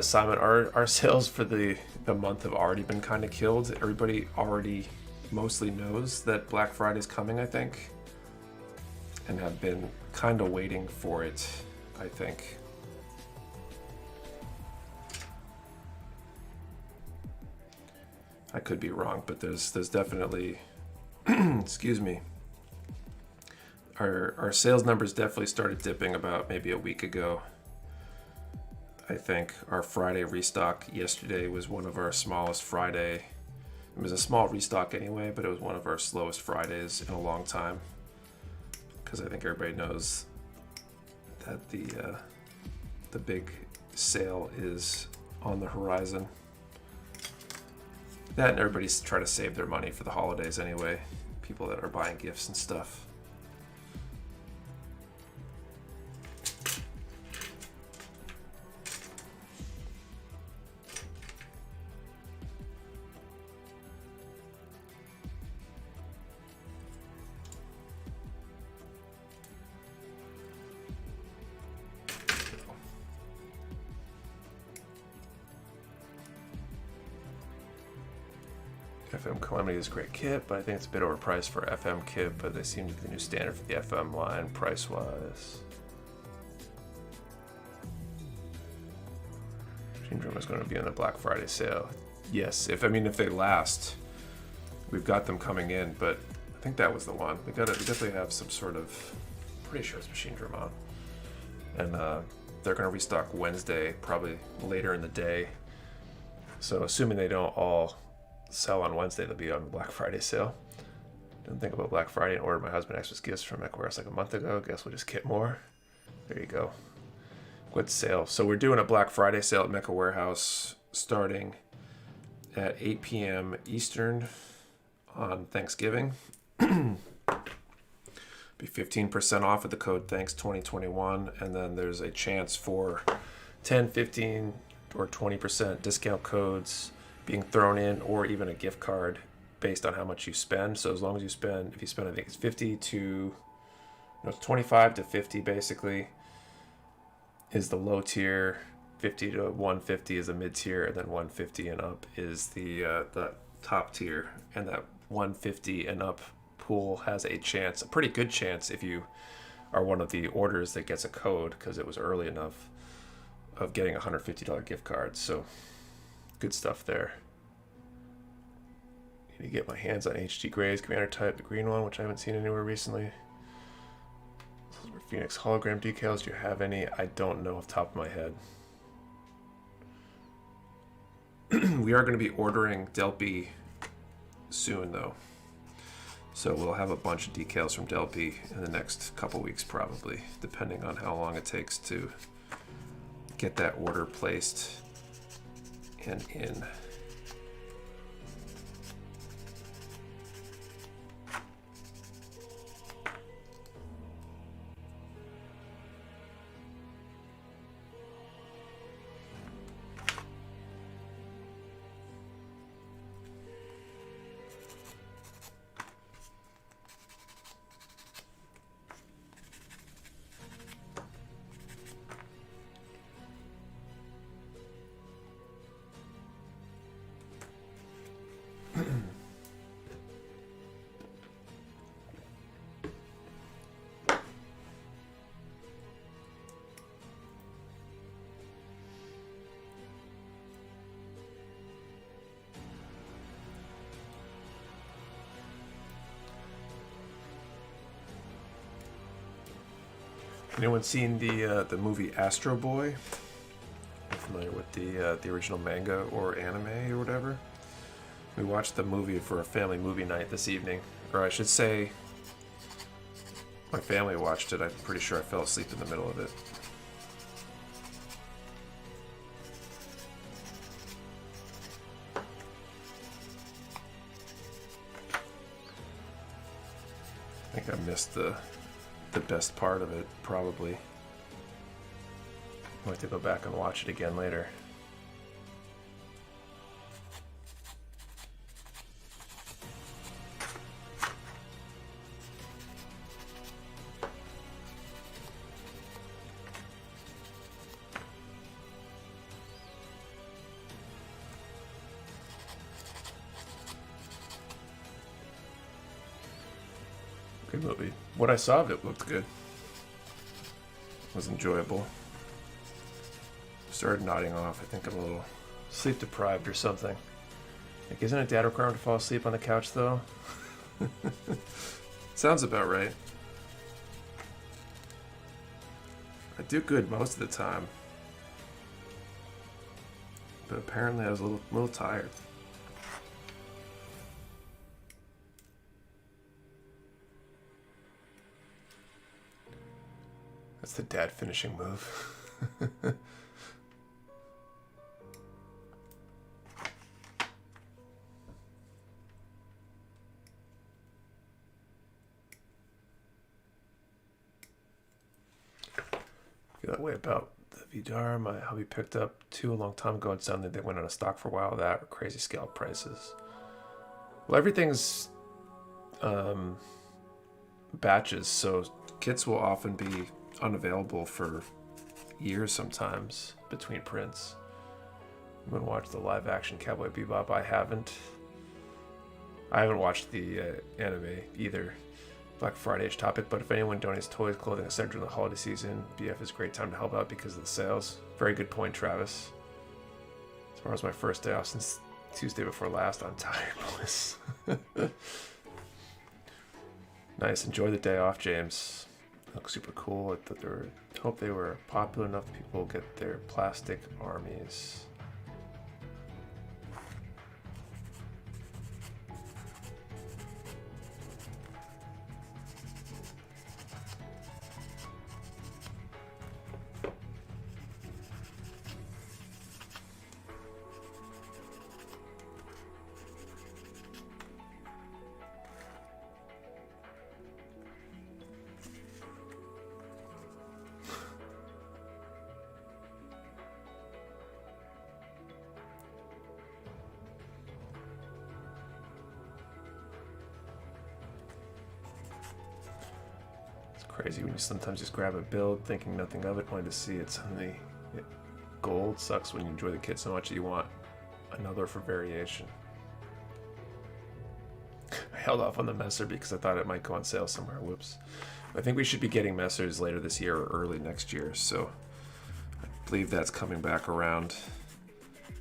Simon, our sales for the month have already been kind of killed. Everybody already mostly knows that Black Friday's coming, I think, and have been kind of waiting for it, I think. I could be wrong, but there's definitely excuse me. Our sales numbers definitely started dipping about maybe a week ago. I think our Friday restock yesterday was one of our smallest Friday. It was a small restock anyway, but it was one of our slowest Fridays in a long time. Because I think everybody knows that the big sale is on the horizon. That and everybody's trying to save their money for the holidays anyway. People that are buying gifts and stuff. FM Calamity is a great kit, but I think it's a bit overpriced for FM kit, but they seem to be the new standard for the FM line price-wise. Machine Drum is going to be on the Black Friday sale. Yes, if they last, we've got them coming in, but I think that was the one. We definitely have some sort of, pretty sure it's Machine Drum on. And they're going to restock Wednesday, probably later in the day. So assuming they don't all sell on Wednesday, they'll be on the Black Friday sale. Didn't think about Black Friday and ordered my husband Xmas gifts from Mecha Warehouse like a month ago. Guess we'll just kit more. There you go. Good sale. So we're doing a Black Friday sale at Mecha Warehouse starting at 8 p.m. Eastern on Thanksgiving. Be 15% off with the code THANKS2021, and then there's a chance for 10, 15, or 20% discount codes being thrown in, or even a gift card based on how much you spend. So as long as you spend, if you spend, I think it's 50 to, it's 25 to 50 basically is the low tier, 50 to 150 is the mid tier, and then 150 and up is the top tier. And that 150 and up pool has a chance, a pretty good chance if you are one of the orders that gets a code because it was early enough, of getting a $150 gift card. So good stuff there. Need to get my hands on HG Gray's Commander type, the green one, which I haven't seen anywhere recently. Those were Phoenix hologram decals. Do you have any? I don't know off the top of my head. We are going to be ordering Delpy soon, though. So we'll have a bunch of decals from Delpy in the next couple weeks, probably, depending on how long it takes to get that order placed and in. Anyone seen the movie Astro Boy? Are you familiar with the original manga or anime or whatever? We watched the movie for a family movie night this evening, or I should say, my family watched it. I'm pretty sure I fell asleep in the middle of it. I think I missed the best part of it, probably. I'll have to go back and watch it again later. Good movie. What I saw of it looked good. It was enjoyable. Started nodding off. I think I'm a little sleep deprived or something. Like, isn't it dad requirement to fall asleep on the couch though? Sounds about right. I do good most of the time. But apparently I was a little tired. That's the dad finishing move. Feel that way about the Vidar. My hubby picked up two a long time ago, and suddenly they went out of stock for a while. That or crazy scalp prices. Well, everything's batches, so kits will often be unavailable for years sometimes between prints. I'm gonna watch the live action Cowboy Bebop. I haven't watched the anime either. Black Friday-ish topic, but if anyone donates toys, clothing, etc. during the holiday season, BF is a great time to help out because of the sales. Very good point, Travis. Tomorrow's my first day off since Tuesday before last. I'm tired, boys. Nice. Enjoy the day off, James. Looks super cool. I thought hope they were popular enough that people get their plastic armies. Crazy when you sometimes just grab a build thinking nothing of it, wanting to see it suddenly. Gold sucks when you enjoy the kit so much that you want another for variation. I held off on the Messer because I thought it might go on sale somewhere. Whoops. I think we should be getting Messers later this year or early next year, so believe that's coming back around.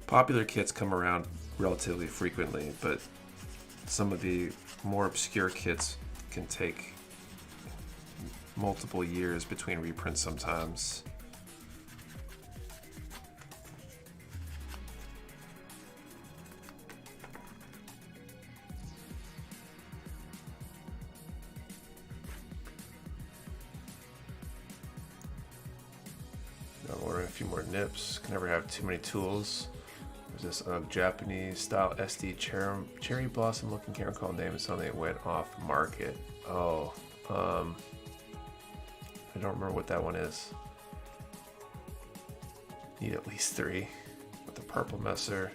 Popular kits come around relatively frequently, but some of the more obscure kits can take multiple years between reprints sometimes. Now ordering a few more nips. Can never have too many tools. There's this Japanese style SD cherry blossom looking, can't recall the name, it's something that went off market. Oh, I don't remember what that one is. Need at least 3 with the purple messer.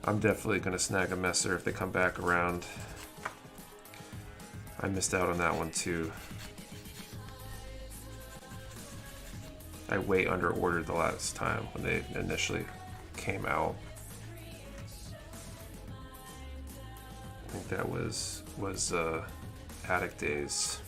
I'm definitely gonna snag a messer if they come back around. I missed out on that one too. I way under ordered the last time when they initially came out. I think that was Attic Days.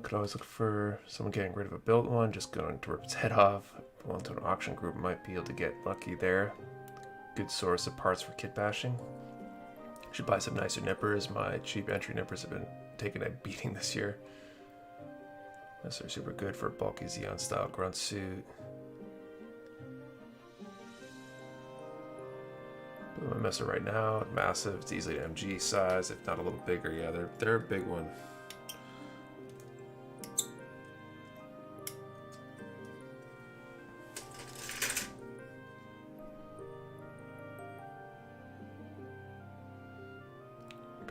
Could always look for someone getting rid of a built one, just going to rip its head off. Belong to an auction group, might be able to get lucky there. Good source of parts for kit bashing. Should buy some nicer nippers. My cheap entry nippers have been taking a beating this year. These are super good for a bulky Xeon style grunt suit. My messer right now, massive. It's easily an MG size, if not a little bigger. Yeah, they're a big one.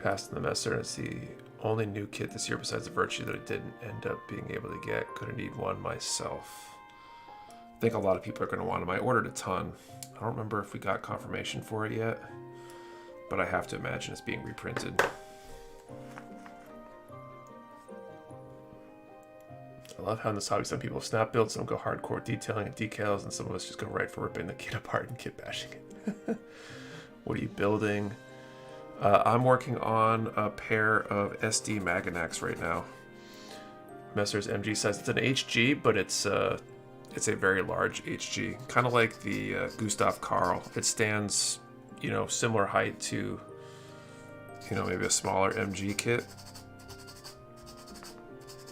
Passed in the messer, and it's the only new kit this year besides the Virtue that I didn't end up being able to get. Couldn't need one myself. I think a lot of people are going to want them. I ordered a ton. I don't remember if we got confirmation for it yet, but I have to imagine it's being reprinted. I love how in this hobby some people snap build, some go hardcore detailing and decals, and some of us just go right for ripping the kit apart and kit bashing it. What are you building? I'm working on a pair of SD Maganacs right now. Messer's MG size. It's an HG, but it's a very large HG, kind of like the Gustav Karl. It stands, similar height to, maybe a smaller MG kit,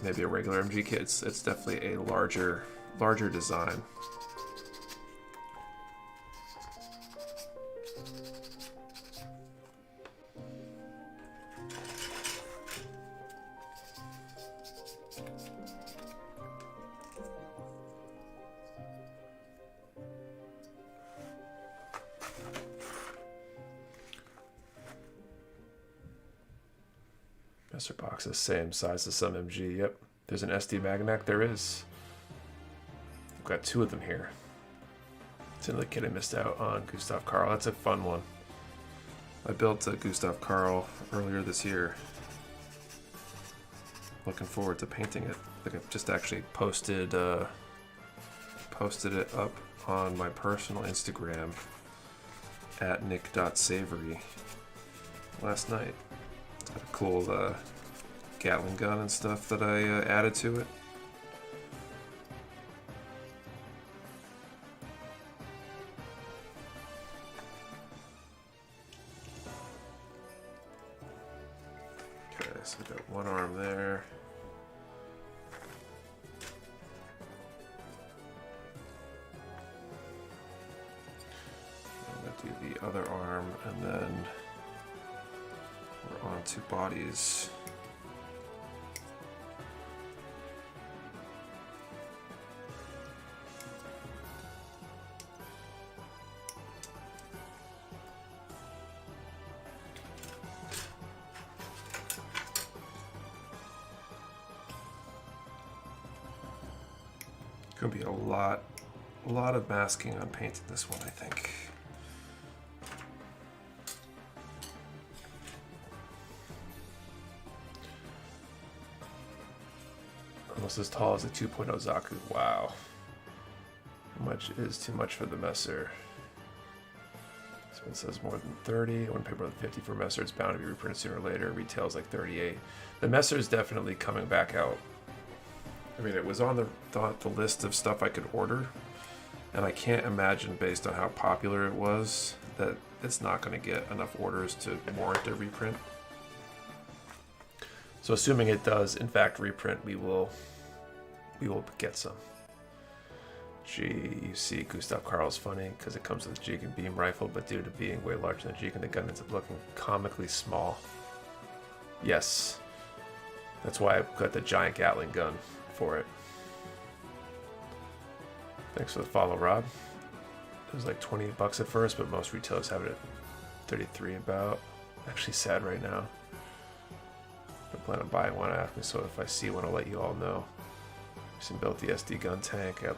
maybe a regular MG kit. It's definitely a larger design. Messer box is same size as some MG. Yep. There's an SD Maganac. There is. I've got 2 of them here. It's another kit I missed out on. Gustav Karl. That's a fun one. I built a Gustav Karl earlier this year. Looking forward to painting it. I think I just actually posted it up on my personal Instagram at nick.savory last night. It's got a cool Gatling gun and stuff that I added to it. Okay, so we got one arm there. I'm gonna do the other arm, and then we're on to bodies. Gonna be a lot of masking on painting this one, I think. Almost as tall as a 2.0 Zaku. Wow. How much is too much for the Messer? This one says more than 30. I want to pay more than 50 for Messer. It's bound to be reprinted sooner or later. Retails like 38. The Messer is definitely coming back out. I mean, it was on the list of stuff I could order, and I can't imagine, based on how popular it was, that it's not going to get enough orders to warrant a reprint. So assuming it does, in fact, reprint, we will get some. Gee, you see, Gustav Karl's funny because it comes with a Jigen beam rifle, but due to being way larger than Jigen, the gun ends up looking comically small. Yes, that's why I got the giant Gatling gun for it. Thanks for the follow, Rob. It was like 20 bucks at first, but most retailers have it at 33 about. Actually sad right now. I plan on buying one. Ask me, so if I see one, I'll let you all know. Just built the SD gun tank. I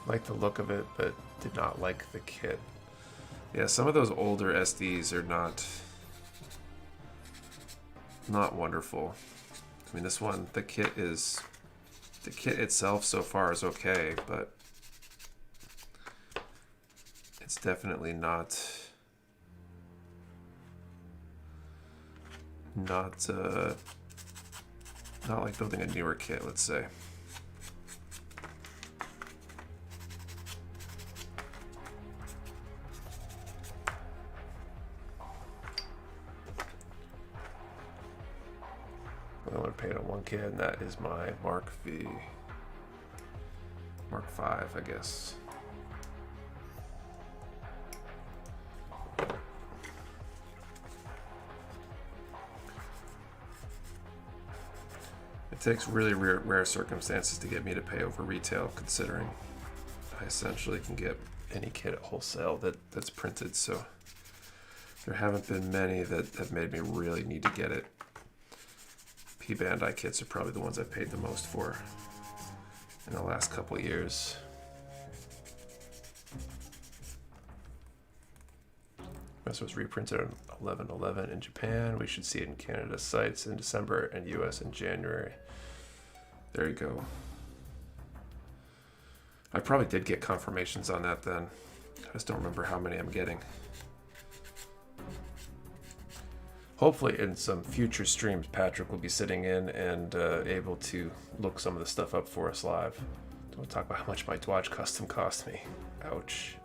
liked the look of it, but did not like the kit. Yeah, some of those older SDs are not wonderful. I mean, this one, the kit itself so far is okay, but it's definitely not like building a newer kit, let's say. I only paid on one kit, and that is my Mark V. Mark 5, I guess. It takes really rare circumstances to get me to pay over retail, considering I essentially can get any kit at wholesale that's printed, so there haven't been many that have made me really need to get it. P-Bandai kits are probably the ones I've paid the most for in the last couple of years. This was reprinted on 11/11 in Japan. We should see it in Canada sites in December and US in January. There you go. I probably did get confirmations on that then. I just don't remember how many I'm getting. Hopefully in some future streams, Patrick will be sitting in and able to look some of the stuff up for us live. Don't talk about how much my Dodge custom cost me. Ouch.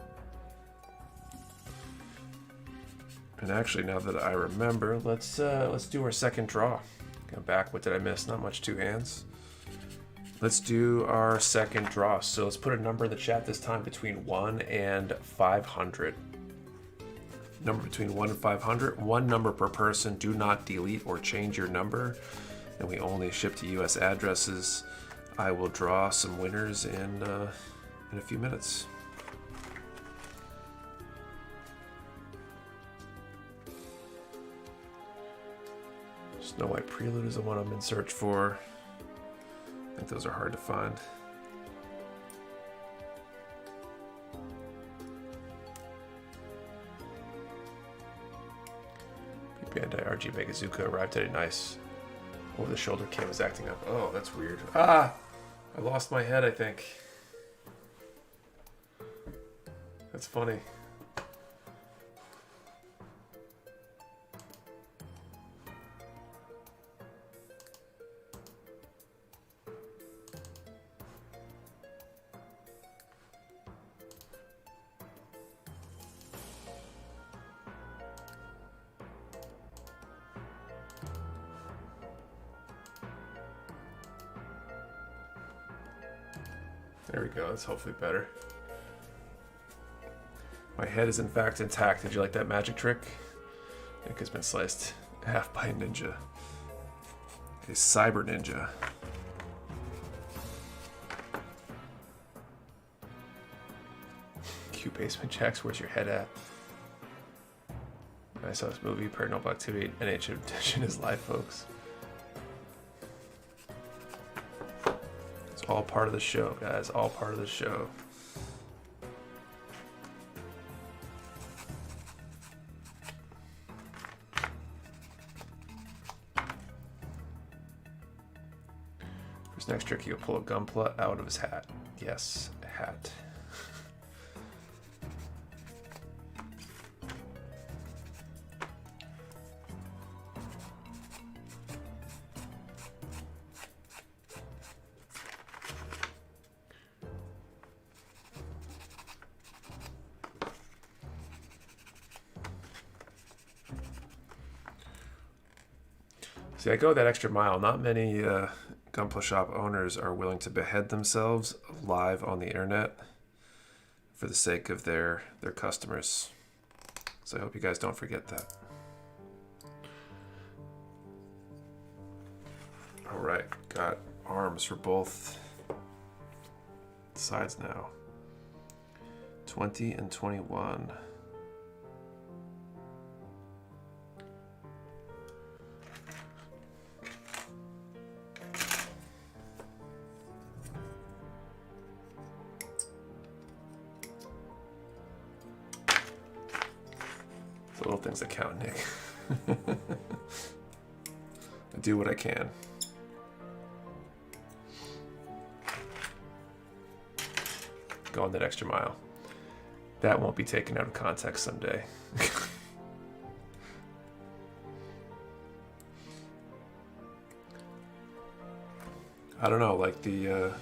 And actually, now that I remember, let's do our second draw. Come back. What did I miss? Not much. 2 hands. Let's do our second draw. So let's put a number in the chat this time between 1 and 500. Number between 1 and 500. 1 number per person. Do not delete or change your number. And we only ship to US addresses. I will draw some winners in a few minutes. Snow White Prelude is the one I'm in search for. I think those are hard to find. Bandai RG Megazuka arrived today. Nice. Oh, the shoulder cam is acting up. Oh, that's weird. Ah! I lost my head, I think. That's funny. There we go, that's hopefully better. My head is in fact intact. Did you like that magic trick? Nick has been sliced half by a ninja. A cyber ninja. Q basement checks, where's your head at? I saw this movie, Paranormal Activity, NH Edition is live, folks. It's all part of the show, guys. All part of the show. For his next trick, he'll pull a gunpla out of his hat. Yes, a hat. See, I go that extra mile. Not many gunpla shop owners are willing to behead themselves live on the internet for the sake of their customers. So I hope you guys don't forget that. All right, got arms for both sides now. 20 and 21. The little things that count, Nick. I do what I can. Going that extra mile. That won't be taken out of context someday. I don't know, like the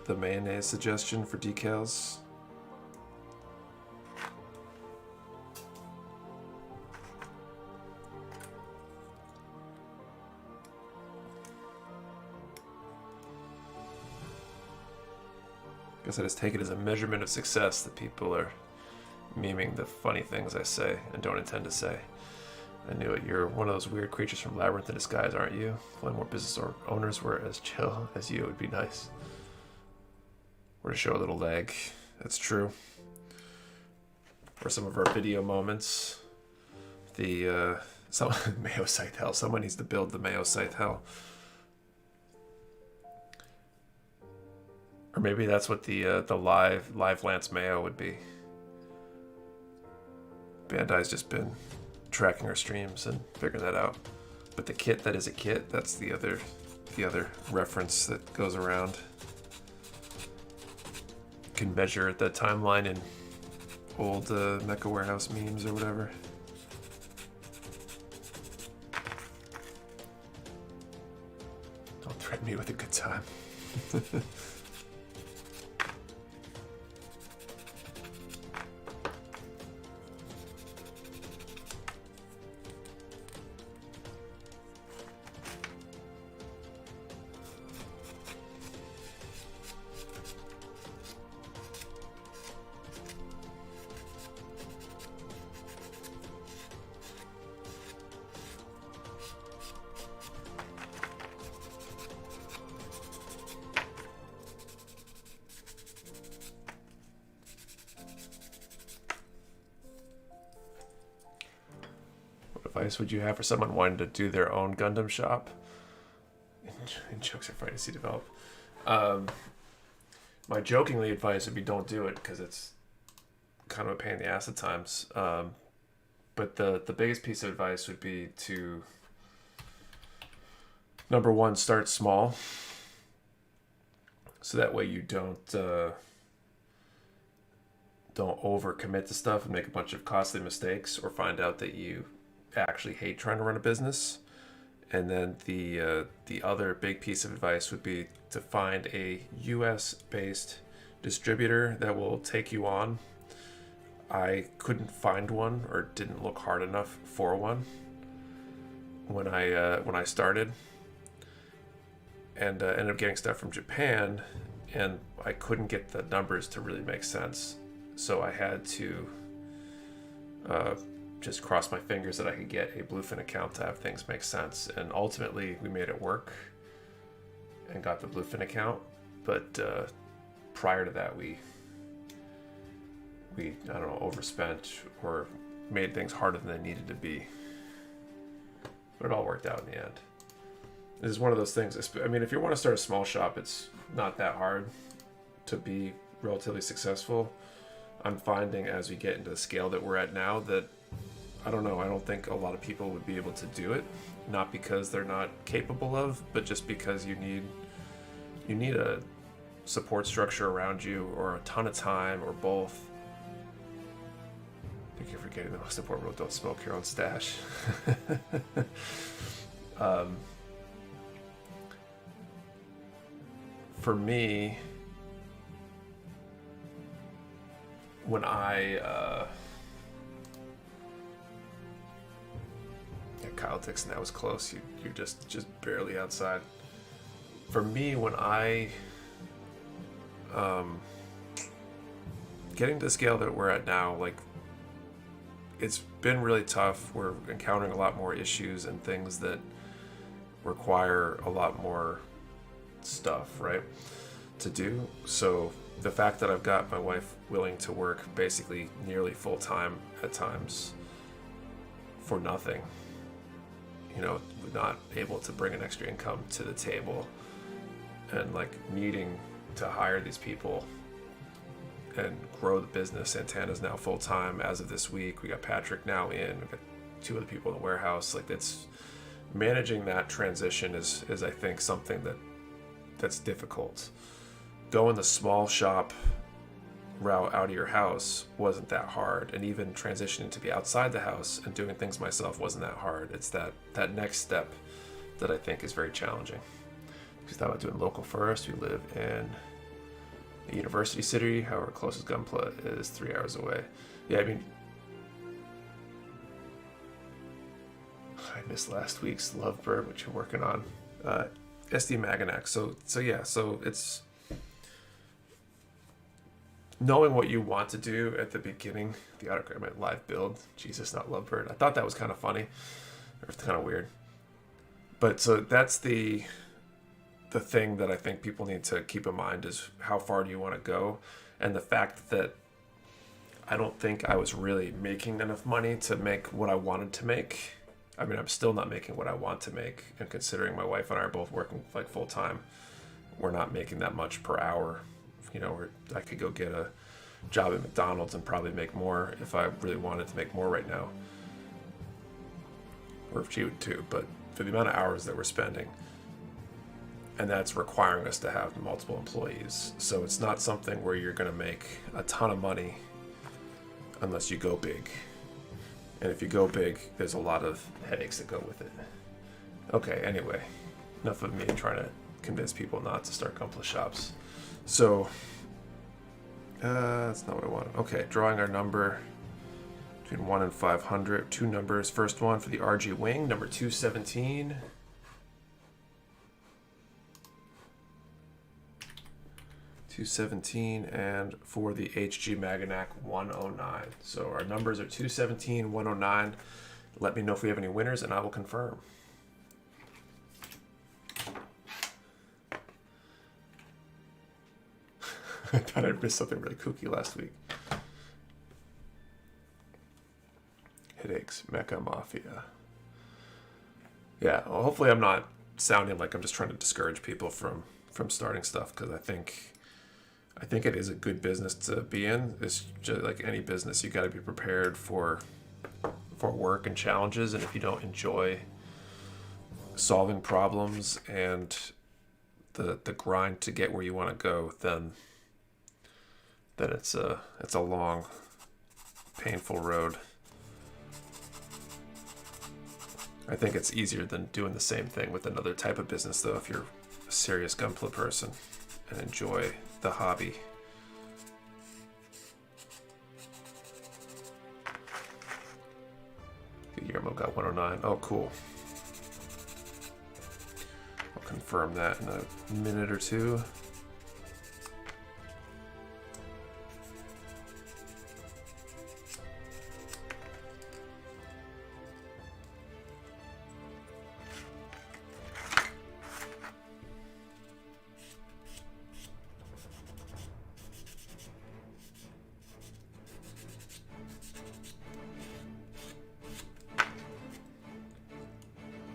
mayonnaise suggestion for decals. I guess I just take it as a measurement of success that people are memeing the funny things I say and don't intend to say. I knew it. You're one of those weird creatures from Labyrinth in disguise, aren't you? If only more business owners were as chill as you, it would be nice. Or to show a little leg. That's true. Or some of our video moments. The Mayo Scythe Hell. Someone needs to build the Mayo Scythe Hell. Or maybe that's what the live Lance Mayo would be. Bandai's just been tracking our streams and figuring that out. But the kit that is a kit, that's the other reference that goes around. You can measure the timeline in old Mecha Warehouse memes or whatever. Don't threaten me with a good time. Advice would you have for someone wanting to do their own Gundam shop? And jokes are funny to see develop. My jokingly advice would be don't do it because it's kind of a pain in the ass at times. But the biggest piece of advice would be to, number one, start small. So that way you don't overcommit to stuff and make a bunch of costly mistakes or find out that you actually hate trying to run a business. And then the other big piece of advice would be to find a US based distributor that will take you on. I couldn't find one or didn't look hard enough for one when I started, and ended up getting stuff from Japan, and I couldn't get the numbers to really make sense. so I had to just cross my fingers that I could get a Bluefin account to have things make sense. And ultimately, we made it work and got the Bluefin account. But prior to that, we I don't know, overspent or made things harder than they needed to be. But it all worked out in the end. This is one of those things. I mean, if you want to start a small shop, it's not that hard to be relatively successful. I'm finding as we get into the scale that we're at now that, I don't know, I don't think a lot of people would be able to do it. Not because they're not capable of, but just because you need a support structure around you, or a ton of time, or both. I think you're forgetting the most important rule: don't smoke your own stash. For me, when Kyle Dixon, that was close. You're just barely outside. For me, when I getting to the scale that we're at now, like, it's been really tough. We're encountering a lot more issues and things that require a lot more stuff, right, to do. So the fact that I've got my wife willing to work basically nearly full-time at times for nothing, you know, not able to bring an extra income to the table, and like needing to hire these people and grow the business. Santana's now full-time as of this week. We got Patrick now in. We've got 2 other people in the warehouse. Like, it's managing that transition is I think something that's difficult. Going the small shop route out of your house wasn't that hard, and even transitioning to be outside the house and doing things myself wasn't that hard. It's that next step that I think is very challenging. We thought about doing local first. We live in a university city. Our closest Gunpla is 3 hours away. Yeah, I mean, I missed last week's Lovebird, which you're working on. SD Maganac. So yeah, so it's knowing what you want to do at the beginning. The autograph, my live build. Jesus, not Lovebird. I thought that was kind of funny, or kind of weird. But so that's the thing that I think people need to keep in mind is how far do you want to go, and the fact that I don't think I was really making enough money to make what I wanted to make. I mean, I'm still not making what I want to make, and considering my wife and I are both working like full time, we're not making that much per hour. You know, I could go get a job at McDonald's and probably make more if I really wanted to make more right now, or if she would too. But for the amount of hours that we're spending, and that's requiring us to have multiple employees, so it's not something where you're going to make a ton of money unless you go big. And if you go big, there's a lot of headaches that go with it. Okay, anyway, enough of me trying to convince people not to start Gunpla shops. So, that's not what I wanted. Okay, drawing our number between 1 and 500. 2 numbers. First one for the RG Wing, number 217. 217, and for the HG Maganac 109. So our numbers are 217, 109. Let me know if we have any winners, and I will confirm. I thought I missed something really kooky last week. Headaches, Mecha Mafia. Yeah, well, hopefully I'm not sounding like I'm just trying to discourage people from starting stuff, because I think it is a good business to be in. It's just like any business, you got to be prepared for work and challenges, and if you don't enjoy solving problems and the grind to get where you want to go, then it's a long, painful road. I think it's easier than doing the same thing with another type of business, though, if you're a serious Gunpla person and enjoy the hobby. Guillermo got 109. Oh, cool. I'll confirm that in a minute or two.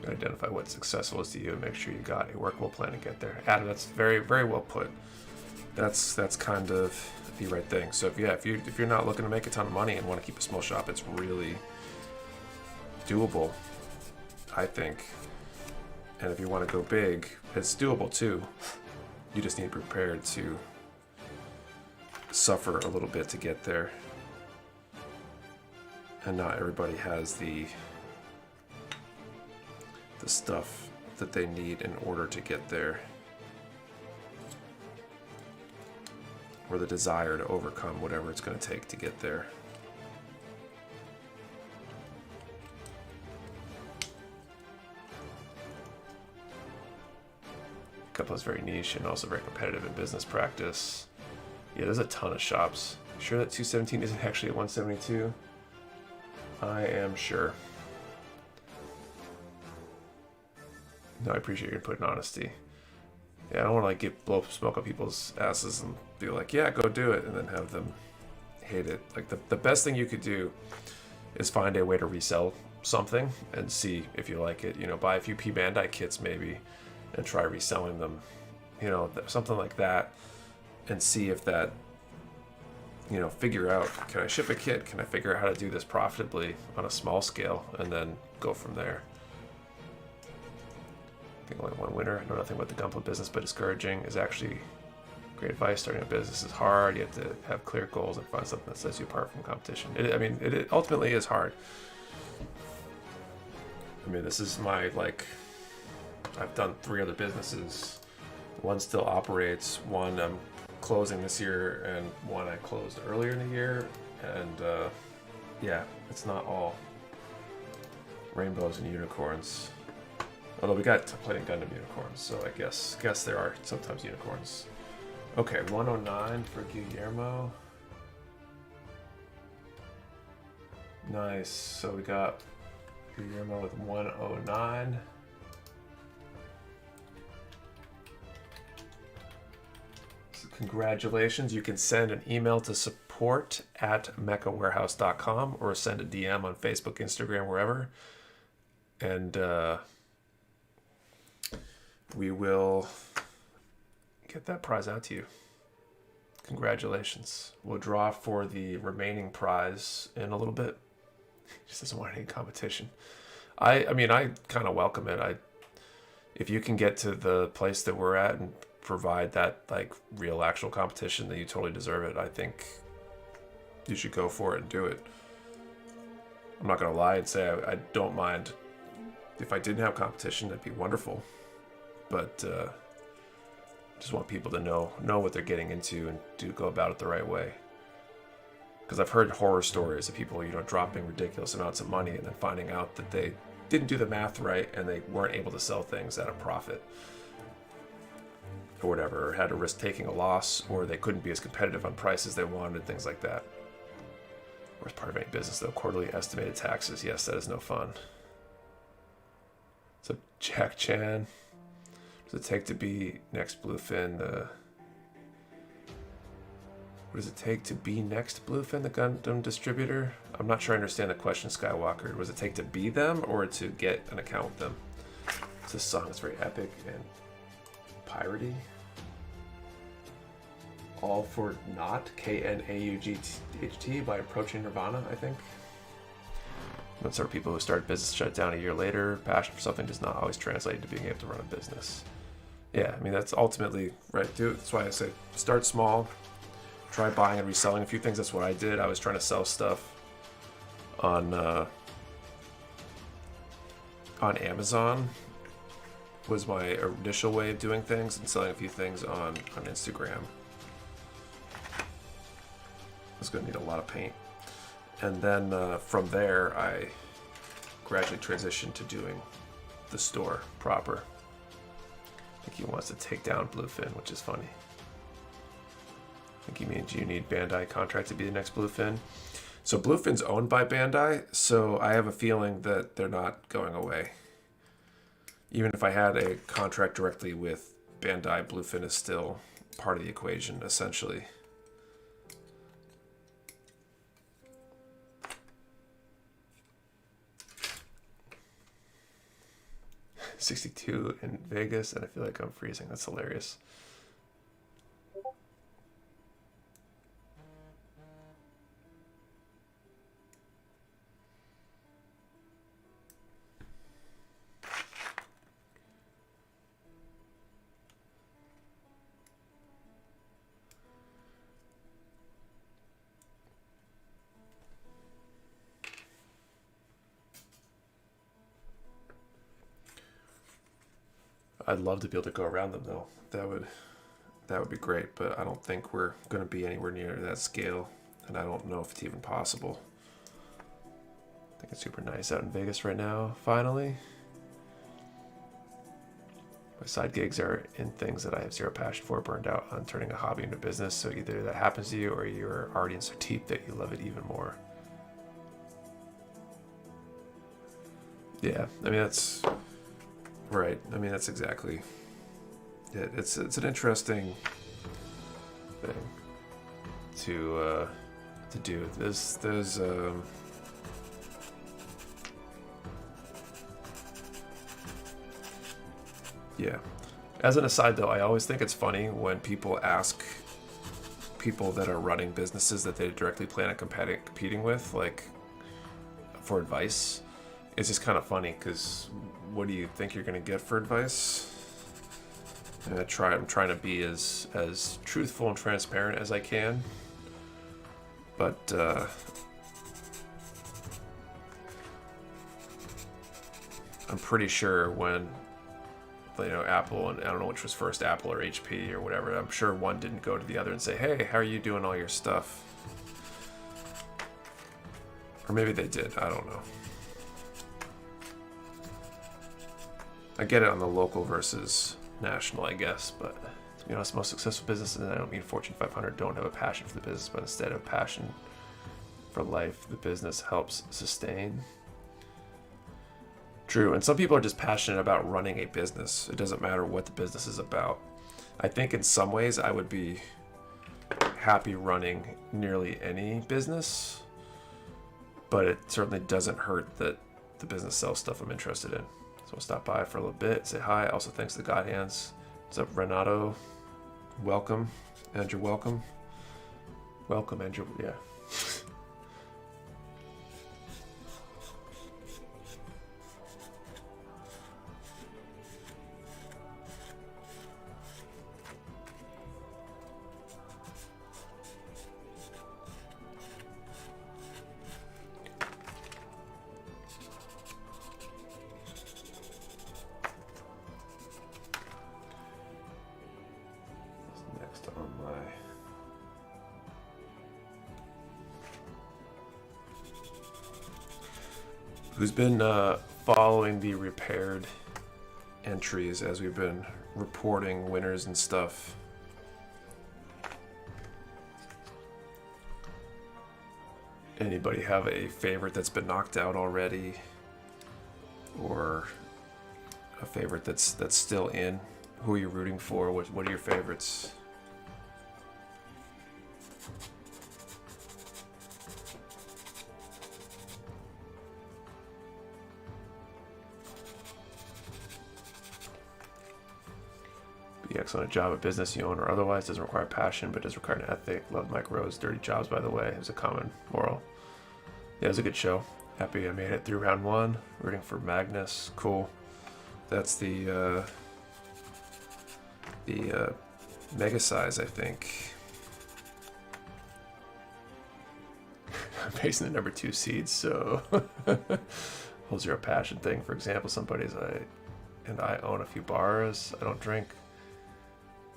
Identify what successful is to you and make sure you got a workable plan to get there. Adam, that's very, very well put. That's kind of the right thing. So if you're not looking to make a ton of money and want to keep a small shop, it's really doable, I think. And if you want to go big, it's doable too. You just need to be prepared to suffer a little bit to get there. And not everybody has the stuff that they need in order to get there, or the desire to overcome whatever it's going to take to get there. Couple is very niche and also very competitive in business practice. Yeah, there's a ton of shops. Sure that 217 isn't actually at 172? I am sure. No, I appreciate your input and honesty. Yeah, I don't want to like blow smoke up people's asses and be like, yeah, go do it, and then have them hate it. Like the best thing you could do is find a way to resell something and see if you like it. You know, buy a few P Bandai kits maybe and try reselling them. You know, something like that, and see if that, you know, figure out, can I ship a kit? Can I figure out how to do this profitably on a small scale, and then go from there. I think only one winner. I know nothing about the Gundam business, but discouraging is actually great advice. Starting a business is hard. You have to have clear goals and find something that sets you apart from competition. It ultimately is hard. I mean, this is my, like, I've done 3 other businesses. One still operates, one I'm closing this year, and one I closed earlier in the year. And yeah, it's not all rainbows and unicorns. Although we got plenty of Gundam unicorns, so I guess there are sometimes unicorns. Okay, 109 for Guillermo. Nice. So we got Guillermo with 109. So congratulations. You can send an email to support@mechawarehouse.com or send a DM on Facebook, Instagram, wherever. And we will get that prize out to you. Congratulations. We'll draw for the remaining prize in a little bit. He just doesn't want any competition. I mean, I kind of welcome it. If you can get to the place that we're at and provide that, like, real actual competition, then you totally deserve it. I think you should go for it and do it. I'm not going to lie and say I don't mind. If I didn't have competition, that'd be wonderful. But just want people to know what they're getting into and go about it the right way. Because I've heard horror stories of people, you know, dropping ridiculous amounts of money and then finding out that they didn't do the math right and they weren't able to sell things at a profit or whatever, or had to risk taking a loss, or they couldn't be as competitive on prices they wanted, things like that. Worst part of any business, though, quarterly estimated taxes. Yes, that is no fun. So Jack Chan, what does it take to be next Bluefin? What does it take to be next Bluefin, the Gundam distributor? I'm not sure I understand the question, Skywalker. What does it take to be them or to get an account with them? This song is very epic and piratey. All for Naught, Knaught by Approaching Nirvana, I think. Most sort of people who start business shut down a year later. Passion for something does not always translate to being able to run a business. Yeah, I mean, that's ultimately right, dude. That's why I say start small. Try buying and reselling a few things. That's what I did. I was trying to sell stuff on Amazon. Was my initial way of doing things, and selling a few things on Instagram. I was going to need a lot of paint. And then from there, I gradually transitioned to doing the store proper. I think he wants to take down Bluefin, which is funny. I think he means you need Bandai contract to be the next Bluefin. So Bluefin's owned by Bandai, so I have a feeling that they're not going away. Even if I had a contract directly with Bandai, Bluefin is still part of the equation, essentially. 62 in Vegas, and I feel like I'm freezing. That's hilarious. I'd love to be able to go around them though. That would be great, but I don't think we're going to be anywhere near that scale, and I don't know if it's even possible. I think it's super nice out in Vegas right now, finally. My side gigs are in things that I have zero passion for, burned out on turning a hobby into business, so either that happens to you or you're already in so deep that you love it even more. Yeah, I mean, that's right. I mean, that's exactly it. It's an interesting thing to do. There's yeah. As an aside, though, I always think it's funny when people ask people that are running businesses that they directly plan on competing with, like, for advice. It's just kind of funny because what do you think you're going to get for advice? And I'm trying to be as truthful and transparent as I can, but I'm pretty sure when, you know, Apple, and I don't know which was first, Apple or HP or whatever, I'm sure one didn't go to the other and say, hey, how are you doing all your stuff? Or maybe they did, I don't know. I get it on the local versus national, I guess, but you know, it's the most successful businesses, and I don't mean Fortune 500, don't have a passion for the business, but instead of passion for life, the business helps sustain. True, and some people are just passionate about running a business. It doesn't matter what the business is about. I think in some ways I would be happy running nearly any business, but it certainly doesn't hurt that the business sells stuff I'm interested in. So we'll stop by for a little bit, say hi. Also, thanks to God Hands. What's up, Renato? Welcome. Andrew, welcome. Welcome, Andrew. Yeah. Who's been following the repaired entries as we've been reporting winners and stuff? Anybody have a favorite that's been knocked out already, or a favorite that's still in? Who are you rooting for? What are your favorites? Be excellent at job at business you own or otherwise. Doesn't require passion, but does require an ethic. Love Mike Rose. Dirty Jobs, by the way, is a common moral. Yeah, it was a good show. Happy I made it through round one. Rooting for Magnus. Cool. That's the mega size, I think. I'm facing the number 2 seeds, so whole zero passion thing. For example, somebody's I own a few bars. I don't drink.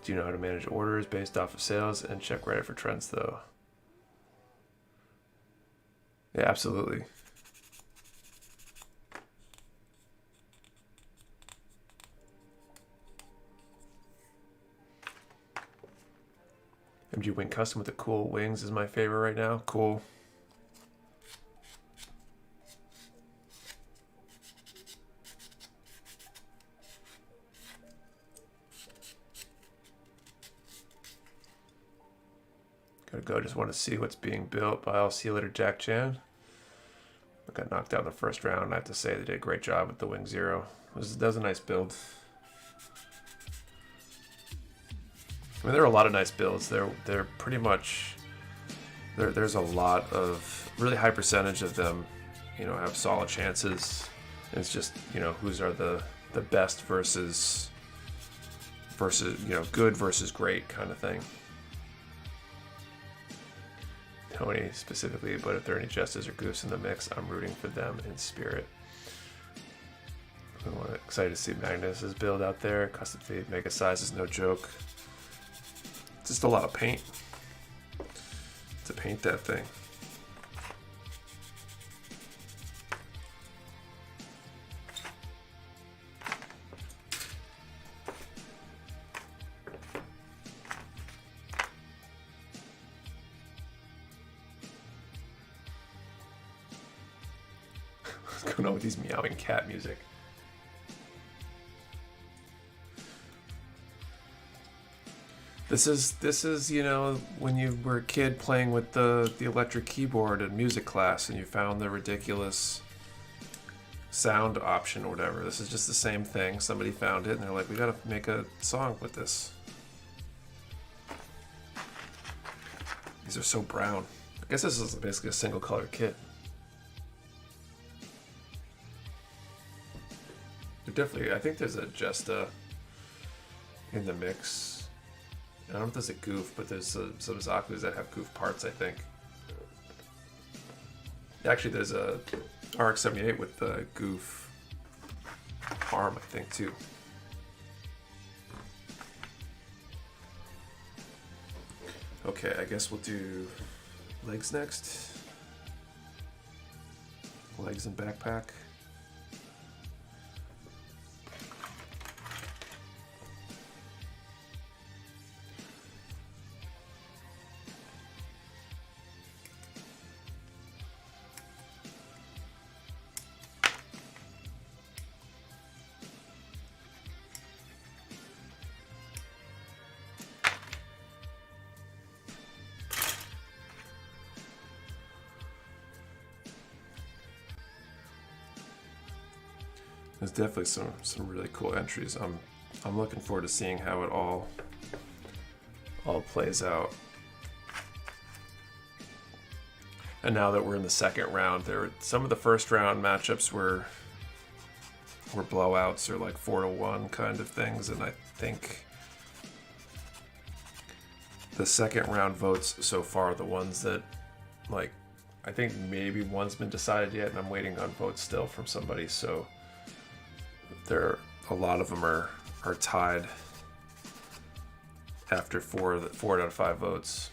Do you know how to manage orders based off of sales and check Reddit for trends, though? Yeah, absolutely. MG Wing Custom with the cool wings is my favorite right now. Cool. Gotta go, just want to see what's being built. Bye, I'll see you later, Jack Chan. I got knocked out in the first round. I have to say they did a great job with the Wing Zero. That was a nice build. I mean, there are a lot of nice builds. They're pretty much there's a lot of really high percentage of them, you know, have solid chances. And it's just, you know, whose are the best versus you know, good versus great kind of thing. Tony specifically, but if there are any Justas or Goofs in the mix, I'm rooting for them in spirit. I'm excited to see Magnus's build out there. Custom Fate Mega Size is no joke. It's just a lot of paint to paint that thing. What's going on with these meowing cat music? This is, you know, when you were a kid playing with the electric keyboard in music class and you found the ridiculous sound option or whatever. This is just the same thing. Somebody found it and they're like, we gotta make a song with this. These are so brown. I guess this is basically a single color kit. They're definitely, I think there's a Jesta in the mix. I don't know if there's a Goof, but there's some Zaku's that have Goof parts, I think. Actually, there's a RX-78 with the Goof arm, I think, too. Okay, I guess we'll do legs next. Legs and backpack. There's definitely some really cool entries. I'm looking forward to seeing how it all plays out. And now that we're in the second round, some of the first round matchups were blowouts or like 4-1 kind of things, and I think the second round votes so far are the ones that, like, I think maybe one's been decided yet, and I'm waiting on votes still from somebody. So a lot of them are tied after four out of 5 votes.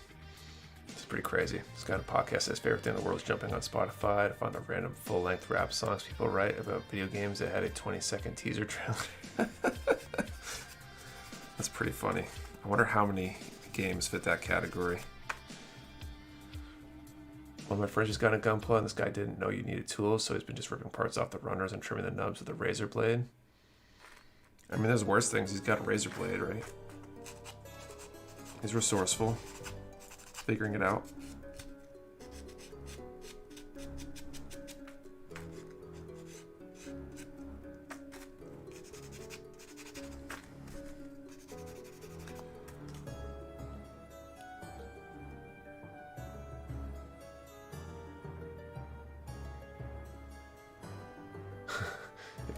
It's pretty crazy. This guy in a podcast says favorite thing in the world is jumping on Spotify to find the random full-length rap songs people write about video games that had a 20-second teaser trailer. That's pretty funny. I wonder how many games fit that category. One of my friends just got a Gunpla, and this guy didn't know you needed tools, so he's been just ripping parts off the runners and trimming the nubs with a razor blade. I mean, there's worse things. He's got a razor blade, right? He's resourceful, figuring it out.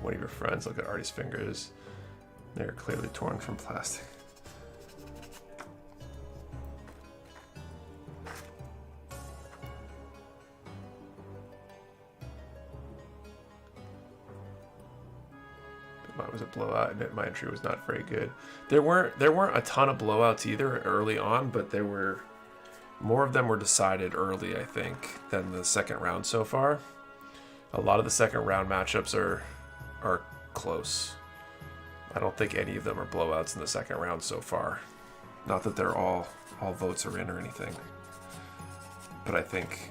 One of your friends, look at Artie's fingers. They're clearly torn from plastic. Mine was a blowout. I admit my entry was not very good. There weren't a ton of blowouts either early on, but there were more of them were decided early, I think, than the second round so far. A lot of the second round matchups are close. I don't think any of them are blowouts in the second round so far. Not that they're all votes are in or anything, but I think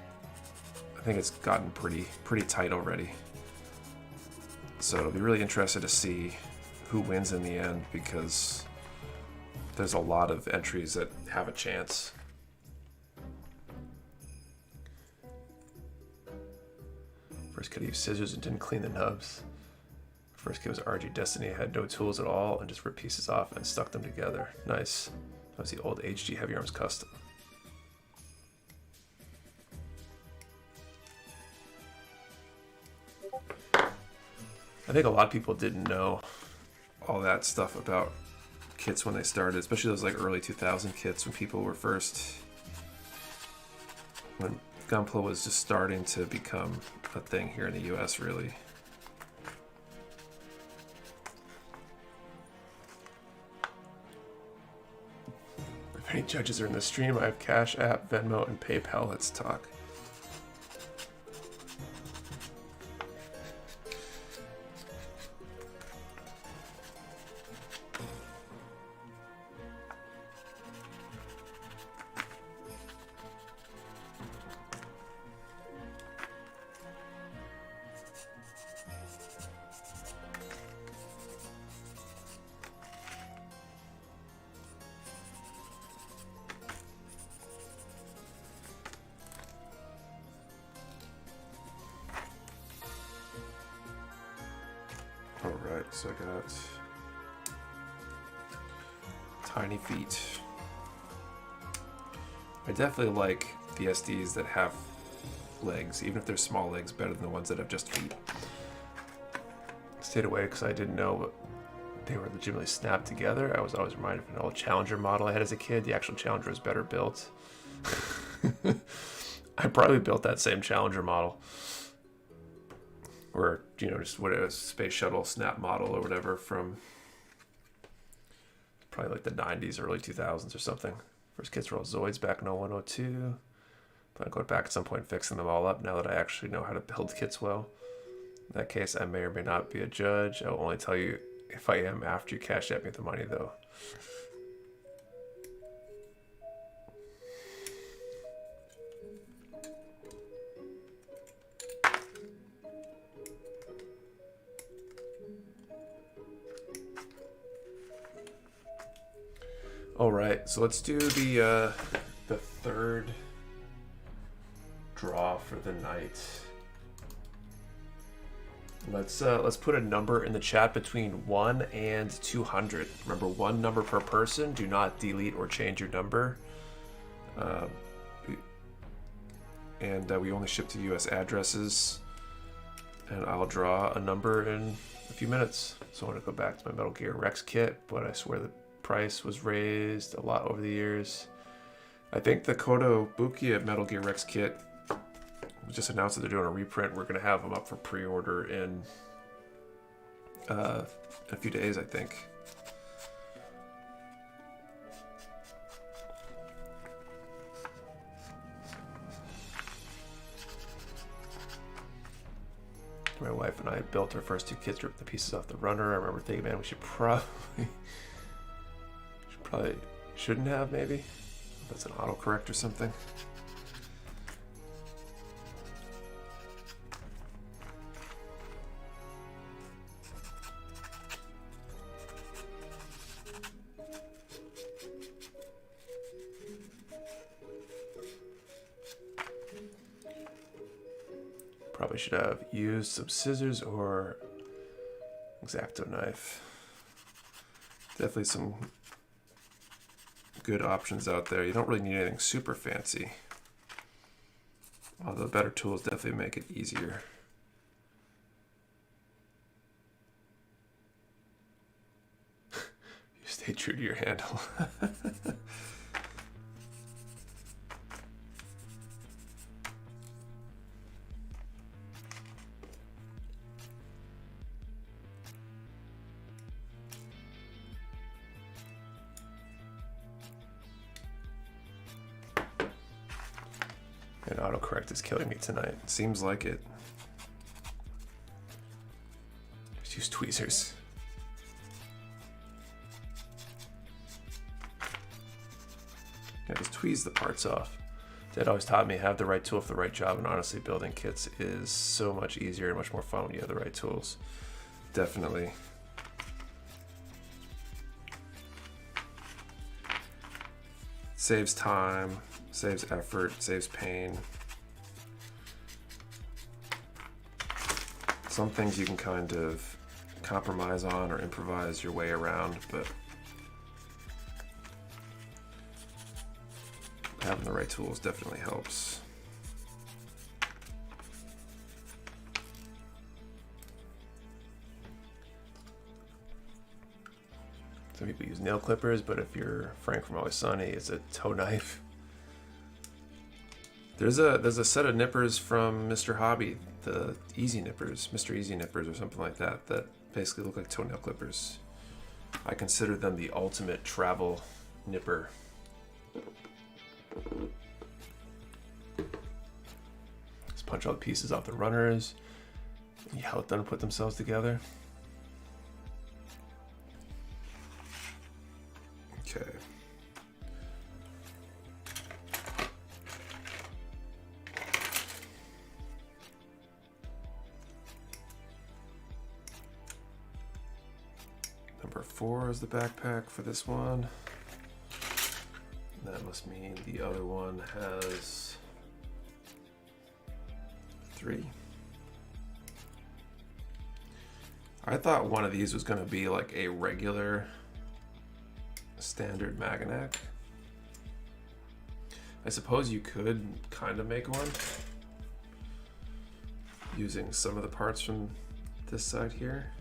it's gotten pretty tight already. So it'll be really interesting to see who wins in the end, because there's a lot of entries that have a chance. First could have used scissors and didn't clean the nubs. First kit was RG Destiny, had no tools at all and just ripped pieces off and stuck them together. Nice. That was the old HG Heavy Arms Custom. I think a lot of people didn't know all that stuff about kits when they started, especially those like early 2000 kits when people were first, when Gunpla was just starting to become a thing here in the US, really. If any judges are in the stream, I have Cash App, Venmo, and PayPal. Let's talk. Alright, so I got tiny feet. I definitely like the SDs that have legs, even if they're small legs, better than the ones that have just feet. Stayed away because I didn't know they were legitimately snapped together. I was always reminded of an old Challenger model I had as a kid. The actual Challenger was better built. I probably built that same Challenger model. Or, you know, just what a space shuttle snap model or whatever from probably like the 90s, early 2000s or something. First kits were all Zoids back in 01, 02. Plan on going back at some point and fixing them all up now that I actually know how to build kits well. In that case, I may or may not be a judge. I will only tell you if I am after you cash at me the money, though. All right, so let's do the third draw for the night. Let's put a number in the chat between 1 and 200. Remember, one number per person. Do not delete or change your number. We only ship to US addresses. And I'll draw a number in a few minutes. So I want to go back to my Metal Gear Rex kit, but I swear the price was raised a lot over the years. I think the Kodo Buki Metal Gear Rex kit just announced that they're doing a reprint. We're going to have them up for pre-order in a few days, I think. My wife and I built our first two kits, ripped the pieces off the runner. I remember thinking, man, we should probably shouldn't have, maybe. That's an autocorrect or something. Probably should have used some scissors or X-Acto knife. Definitely some good options out there. You don't really need anything super fancy. Although better tools definitely make it easier. You stay true to your handle. And autocorrect is killing me tonight. Seems like it. Just use tweezers. Yeah, just tweeze the parts off. Dad always taught me have the right tool for the right job, and honestly, building kits is so much easier and much more fun when you have the right tools. Definitely. Saves time, saves effort, saves pain. Some things you can kind of compromise on or improvise your way around, but having the right tools definitely helps. Some people use nail clippers, but if you're Frank from Always Sunny, it's a toe knife. There's a set of nippers from Mr. Hobby, the Easy Nippers, Mr. Easy Nippers or something like that, that basically look like toenail clippers. I consider them the ultimate travel nipper. Just punch all the pieces off the runners. You help them put themselves together. Okay. Number 4 is the backpack for this one. That must mean the other one has 3. I thought one of these was going to be like a regular standard Maganac. I suppose you could kind of make one using some of the parts from this side here.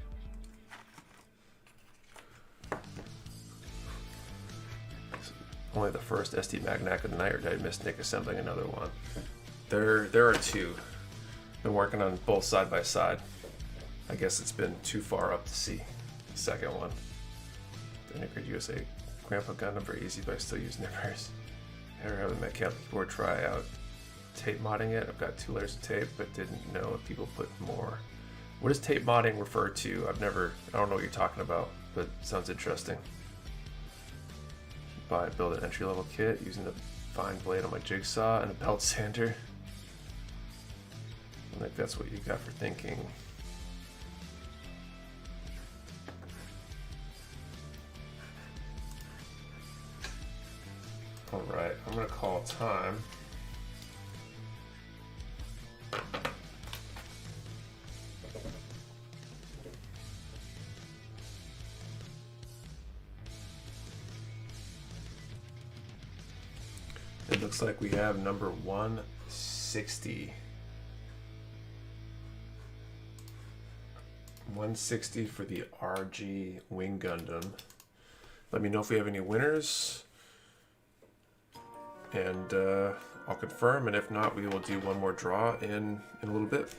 Only the first SD Maganac of the night, or did I miss Nick assembling another one? There are 2. Been working on both side by side. I guess it's been too far up to see the second one. The Nickered USA Grandpa Gundam for easy, but I still use nippers. Ever have a Mecha board try out tape modding it? I've got 2 layers of tape, but didn't know if people put more. What does tape modding refer to? I don't know what you're talking about, but it sounds interesting. Build an entry-level kit using the fine blade on my jigsaw and a belt sander. I think that's what you got for thinking. All right, I'm gonna call time. It looks like we have number 160. 160 for the RG Wing Gundam. Let me know if we have any winners, and I'll confirm, and if not, we will do one more draw in a little bit.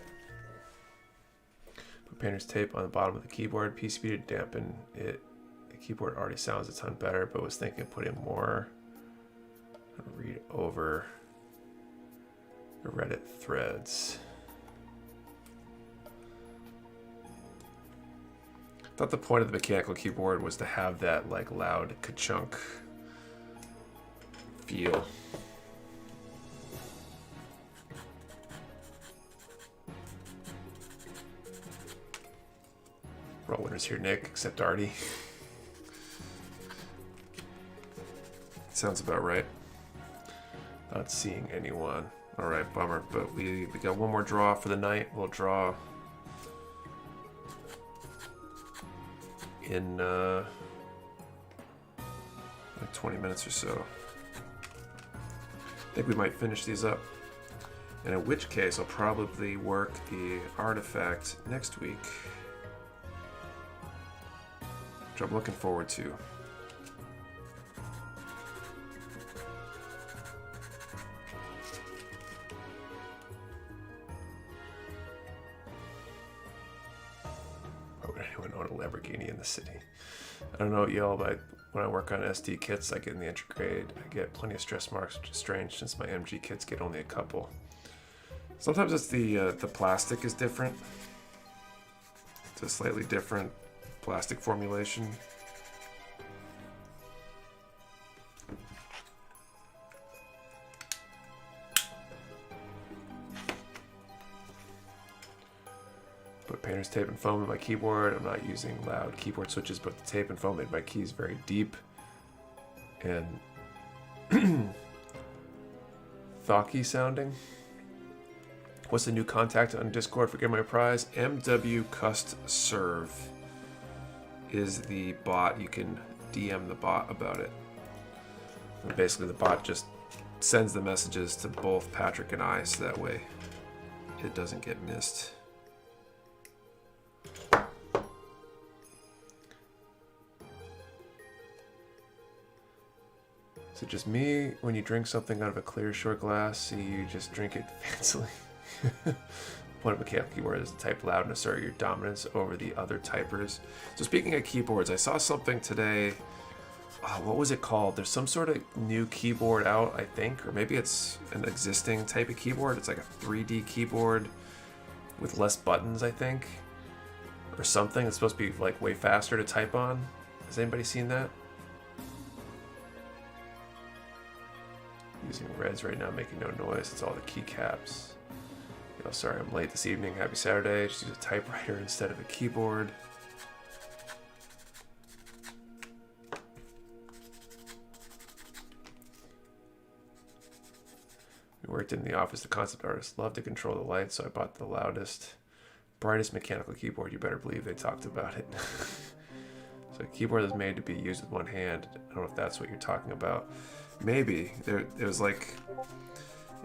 Put painter's tape on the bottom of the keyboard, PCB to dampen it. The keyboard already sounds a ton better, but was thinking of putting more. Read over the Reddit threads. I thought the point of the mechanical keyboard was to have that like loud ka-chunk feel. We're all winners here, Nick, except Artie. Sounds about right. Not seeing anyone. All right, bummer. But we got one more draw for the night. We'll draw in like 20 minutes or so. I think we might finish these up. And in which case, I'll probably work the artifact next week, which I'm looking forward to. Lamborghini in the city. I don't know what y'all, but when I work on SD kits I get in the entry grade, I get plenty of stress marks, which is strange since my MG kits get only a couple. Sometimes it's the plastic is different. It's a slightly different plastic formulation. Put painter's tape and foam in my keyboard. I'm not using loud keyboard switches, but the tape and foam made my keys very deep and thocky sounding. What's the new contact on Discord for Get My Prize? MW Cust Serve. is the bot. You can DM the bot about it. And basically, the bot just sends the messages to both Patrick and I, so that way it doesn't get missed. Is it just me when you drink something out of a clear short glass, you just drink it fancily? Point of mechanical keyboard is to type loud and assert your dominance over the other typers. So speaking of keyboards, I saw something today. What was it called? There's some sort of new keyboard out, I think, or maybe it's an existing type of keyboard. It's like a 3D keyboard with less buttons, I think, or something. It's supposed to be like way faster to type on. Has anybody seen that? Using reds right now, making no noise. It's all the keycaps. Oh, sorry, I'm late this evening. Happy Saturday. Just use a typewriter instead of a keyboard. We worked in the office. The concept artists love to control the lights, so I bought the loudest, brightest mechanical keyboard. You better believe they talked about it. So a keyboard is made to be used with one hand. I don't know if that's what you're talking about. Maybe. It was like,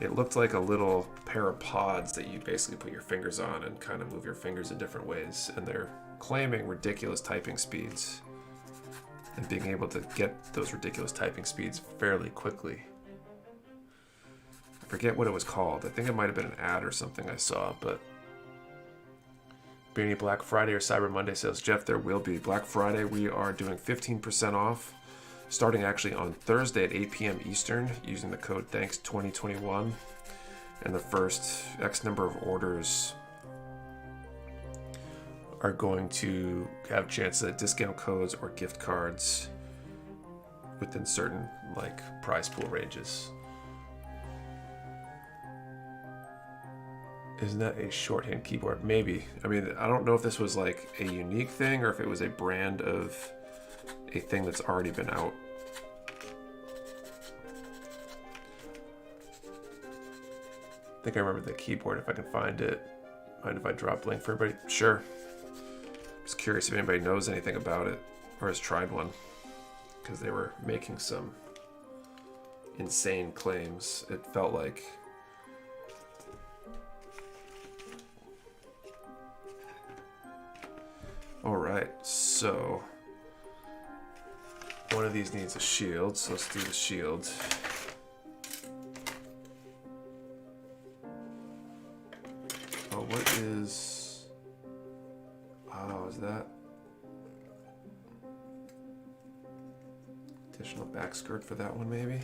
it looked like a little pair of pods that you basically put your fingers on and kind of move your fingers in different ways. And they're claiming ridiculous typing speeds and being able to get those ridiculous typing speeds fairly quickly. I forget what it was called. I think it might have been an ad or something I saw, but be any Black Friday or Cyber Monday sales? Jeff, there will be. Black Friday, we are doing 15% off, starting actually on Thursday at 8 p.m. Eastern, using the code THANKS2021. And the first X number of orders are going to have chances at discount codes or gift cards within certain prize pool ranges. Isn't that a shorthand keyboard? Maybe. I mean, I don't know if this was like a unique thing or if it was a brand of a thing that's already been out. I think I remember the keyboard if I can find it. Mind if I drop a link for everybody? Sure. Just curious if anybody knows anything about it or has tried one, because they were making some insane claims. It felt like. Alright, so one of these needs a shield, so let's do the shield. Oh, what is... Oh, is that... Additional back skirt for that one, maybe?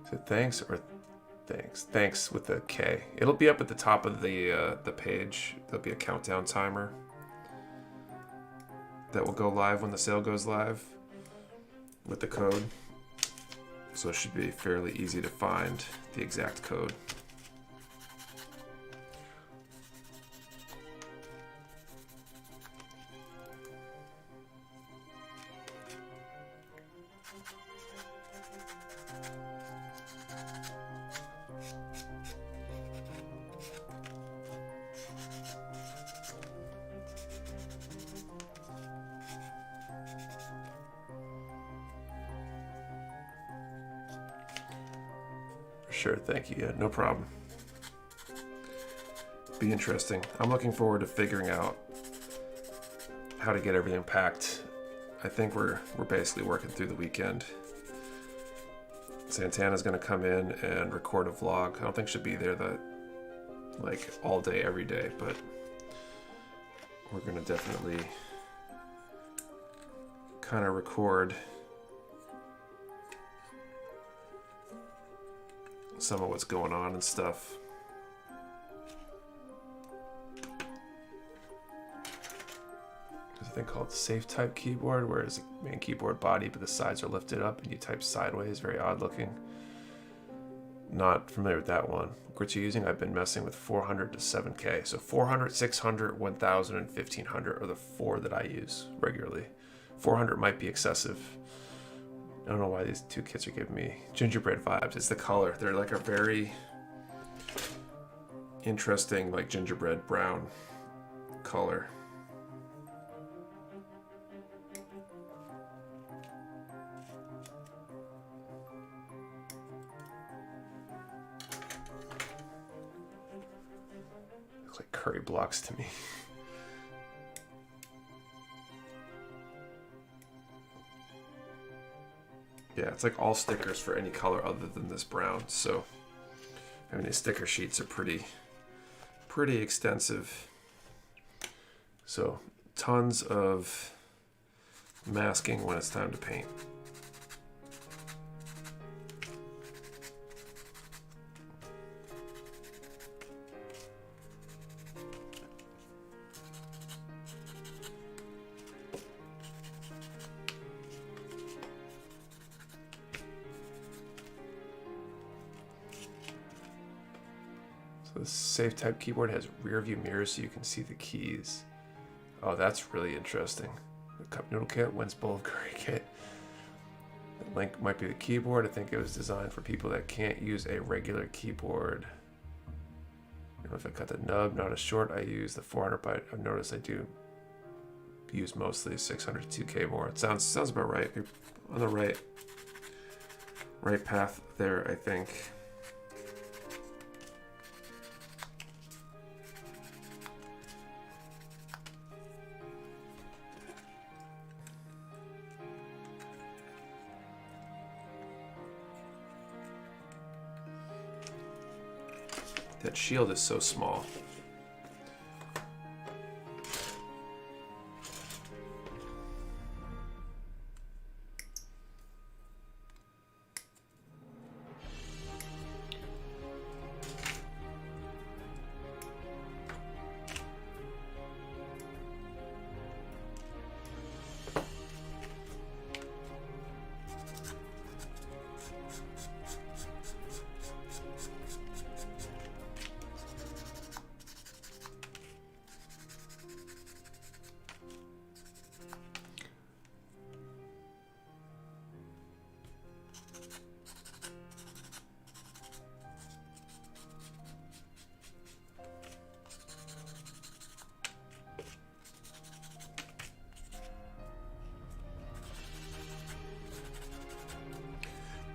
Is it thanks or thanks? Thanks with the K. It'll be up at the top of the page. There'll be a countdown timer that will go live when the sale goes live with the code. So it should be fairly easy to find the exact code. Sure, thank you. Yeah, no problem. Be interesting. I'm looking forward to figuring out how to get everything packed. I think we're basically working through the weekend. Santana's gonna come in and record a vlog. I don't think she'll be there all day, every day, but we're gonna definitely kind of record some of what's going on and stuff. There's a thing called safe type keyboard, where it's a main keyboard body but the sides are lifted up and you type sideways. Very odd looking. Not familiar with that one. What you're using? I've been messing with 400 to 7K. So 400, 600, 1000, and 1500 are the four that I use regularly. 400 might be excessive. I don't know why these two kits are giving me gingerbread vibes. It's the color. They're like a very interesting, like gingerbread brown color. Looks like curry blocks to me. Yeah, it's like all stickers for any color other than this brown. So, I mean, these sticker sheets are pretty extensive. So, tons of masking when it's time to paint. The safe type keyboard has rear view mirrors so you can see the keys. Oh, that's really interesting. The cup noodle kit wins bowl of curry kit. The link might be the keyboard. I think it was designed for people that can't use a regular keyboard. You know, if I cut the nub, not as short, I use the 400, but I've noticed I do use mostly 600 to 2K more. It sounds about right. You're on the right path there, I think. That shield is so small.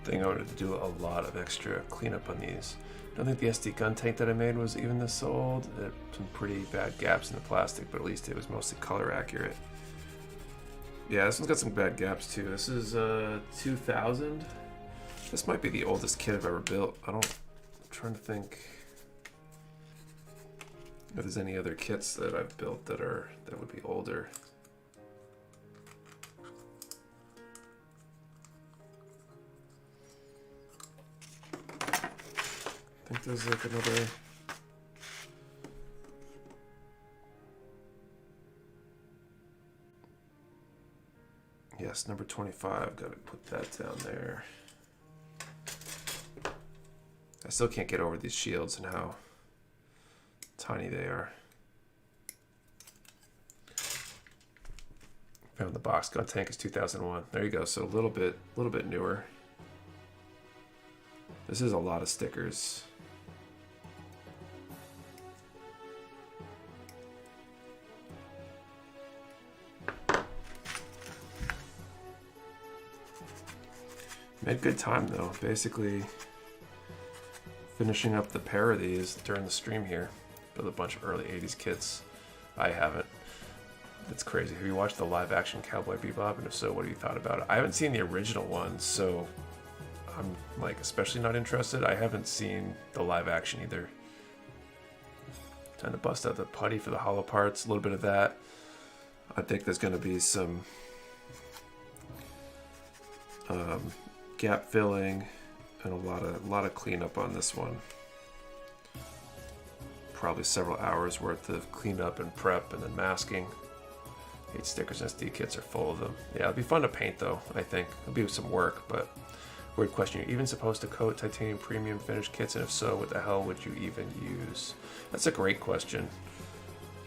I wanted to do a lot of extra cleanup on these. I don't think the SD gun tank that I made was even this old. It had some pretty bad gaps in the plastic, but at least it was mostly color accurate. Yeah, this one's got some bad gaps too. This is 2000. This might be the oldest kit I've ever built. I'm trying to think if there's any other kits that I've built that would be older. I think there's like another. Yes, number 25. Got to put that down there. I still can't get over these shields and how tiny they are. Found the box. Gun tank is 2001. There you go. So a little bit newer. This is a lot of stickers. Made good time though. Basically finishing up the pair of these during the stream here. Built a bunch of early 80s kits. I haven't. That's crazy. Have you watched the live action Cowboy Bebop? And if so, what have you thought about it? I haven't seen the original one, so I'm like especially not interested. I haven't seen the live action either. Trying to bust out the putty for the hollow parts, a little bit of that. I think there's going to be some gap filling and a lot of cleanup on this one. Probably several hours worth of cleanup and prep and then masking. 8 stickers and SD kits are full of them. Yeah, it'll be fun to paint though, I think. It'll be some work, but weird question. You're even supposed to coat titanium premium finish kits, and if so, what the hell would you even use? That's a great question.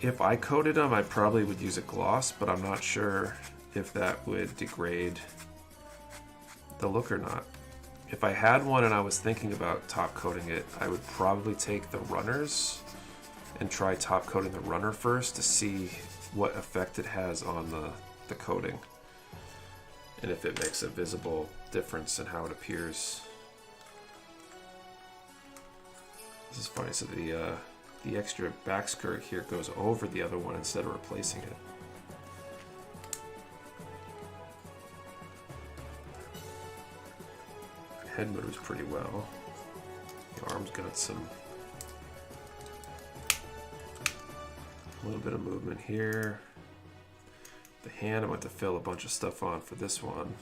If I coated them, I probably would use a gloss, but I'm not sure if that would degrade the look or not. If I had one and I was thinking about top coating it, I would probably take the runners and try top coating the runner first to see what effect it has on the coating. And if it makes a visible difference in how it appears. This is funny, so the extra back skirt here goes over the other one instead of replacing it. Head moves pretty well. The arm's got a little bit of movement here. The hand, I'm going to fill a bunch of stuff on for this one.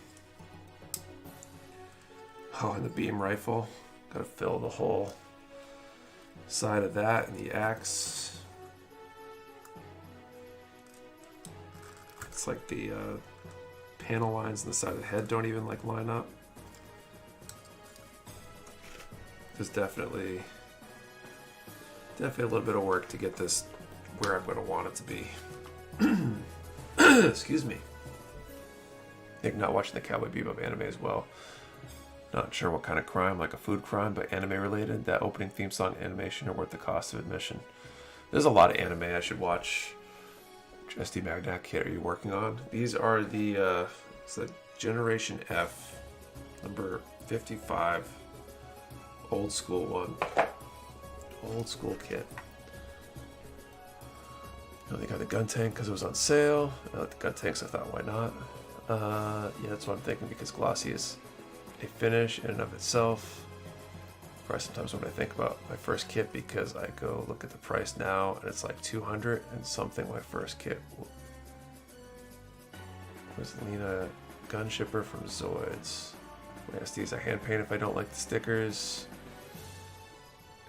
Oh, and the beam rifle. Got to fill the whole side of that, and the axe. It's like the panel lines on the side of the head don't even like line up. There's definitely a little bit of work to get this where I'm going to want it to be. Excuse me. I think not watching the Cowboy Bebop anime as well. Not sure what kind of crime, like a food crime, but anime related. That opening theme song animation are worth the cost of admission. There's a lot of anime I should watch. SD Magnac kit are you working on? These are the Generation F, number 55. Old school one. Old school kit. I only got the gun tank because it was on sale. I like the gun tanks, I thought, why not? Yeah, that's what I'm thinking, because glossy is a finish in and of itself. Probably sometimes when I think about my first kit, because I go look at the price now and it's like 200 and something. My first kit was Lena gun shipper from Zoids. My SDs I hand paint if I don't like the stickers.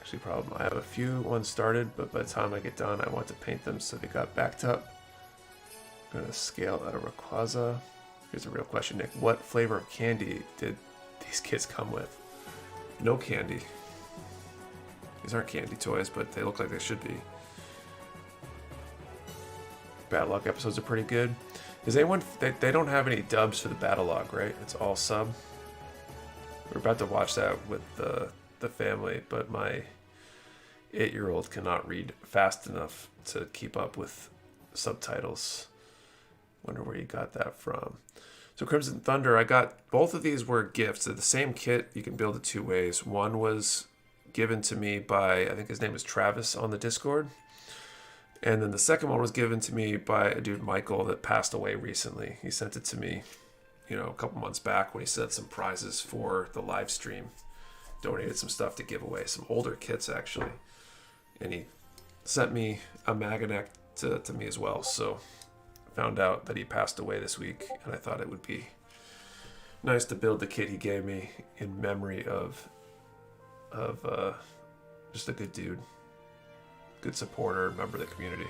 Actually, problem, I have a few ones started, but by the time I get done, I want to paint them so they got backed up. I'm gonna scale out of Rayquaza. Here's a real question, Nick. What flavor of candy did these kits come with? No candy. These aren't candy toys, but they look like they should be. Battle Log episodes are pretty good. Is anyone? They don't have any dubs for the Battle Log, right? It's all sub. We're about to watch that with the family, but my 8-year-old cannot read fast enough to keep up with subtitles. Wonder where you got that from. So Crimson Thunder, I got, both of these were gifts. They're the same kit. You can build it two ways. One was given to me by, I think his name is Travis on the Discord. And then the second one was given to me by a dude, Michael, that passed away recently. He sent it to me, a couple months back when he set some prizes for the live stream. Donated some stuff to give away, some older kits actually. And he sent me a Maganek to me as well. So found out that he passed away this week, and I thought it would be nice to build the kit he gave me in memory of just a good dude, good supporter, member of the community.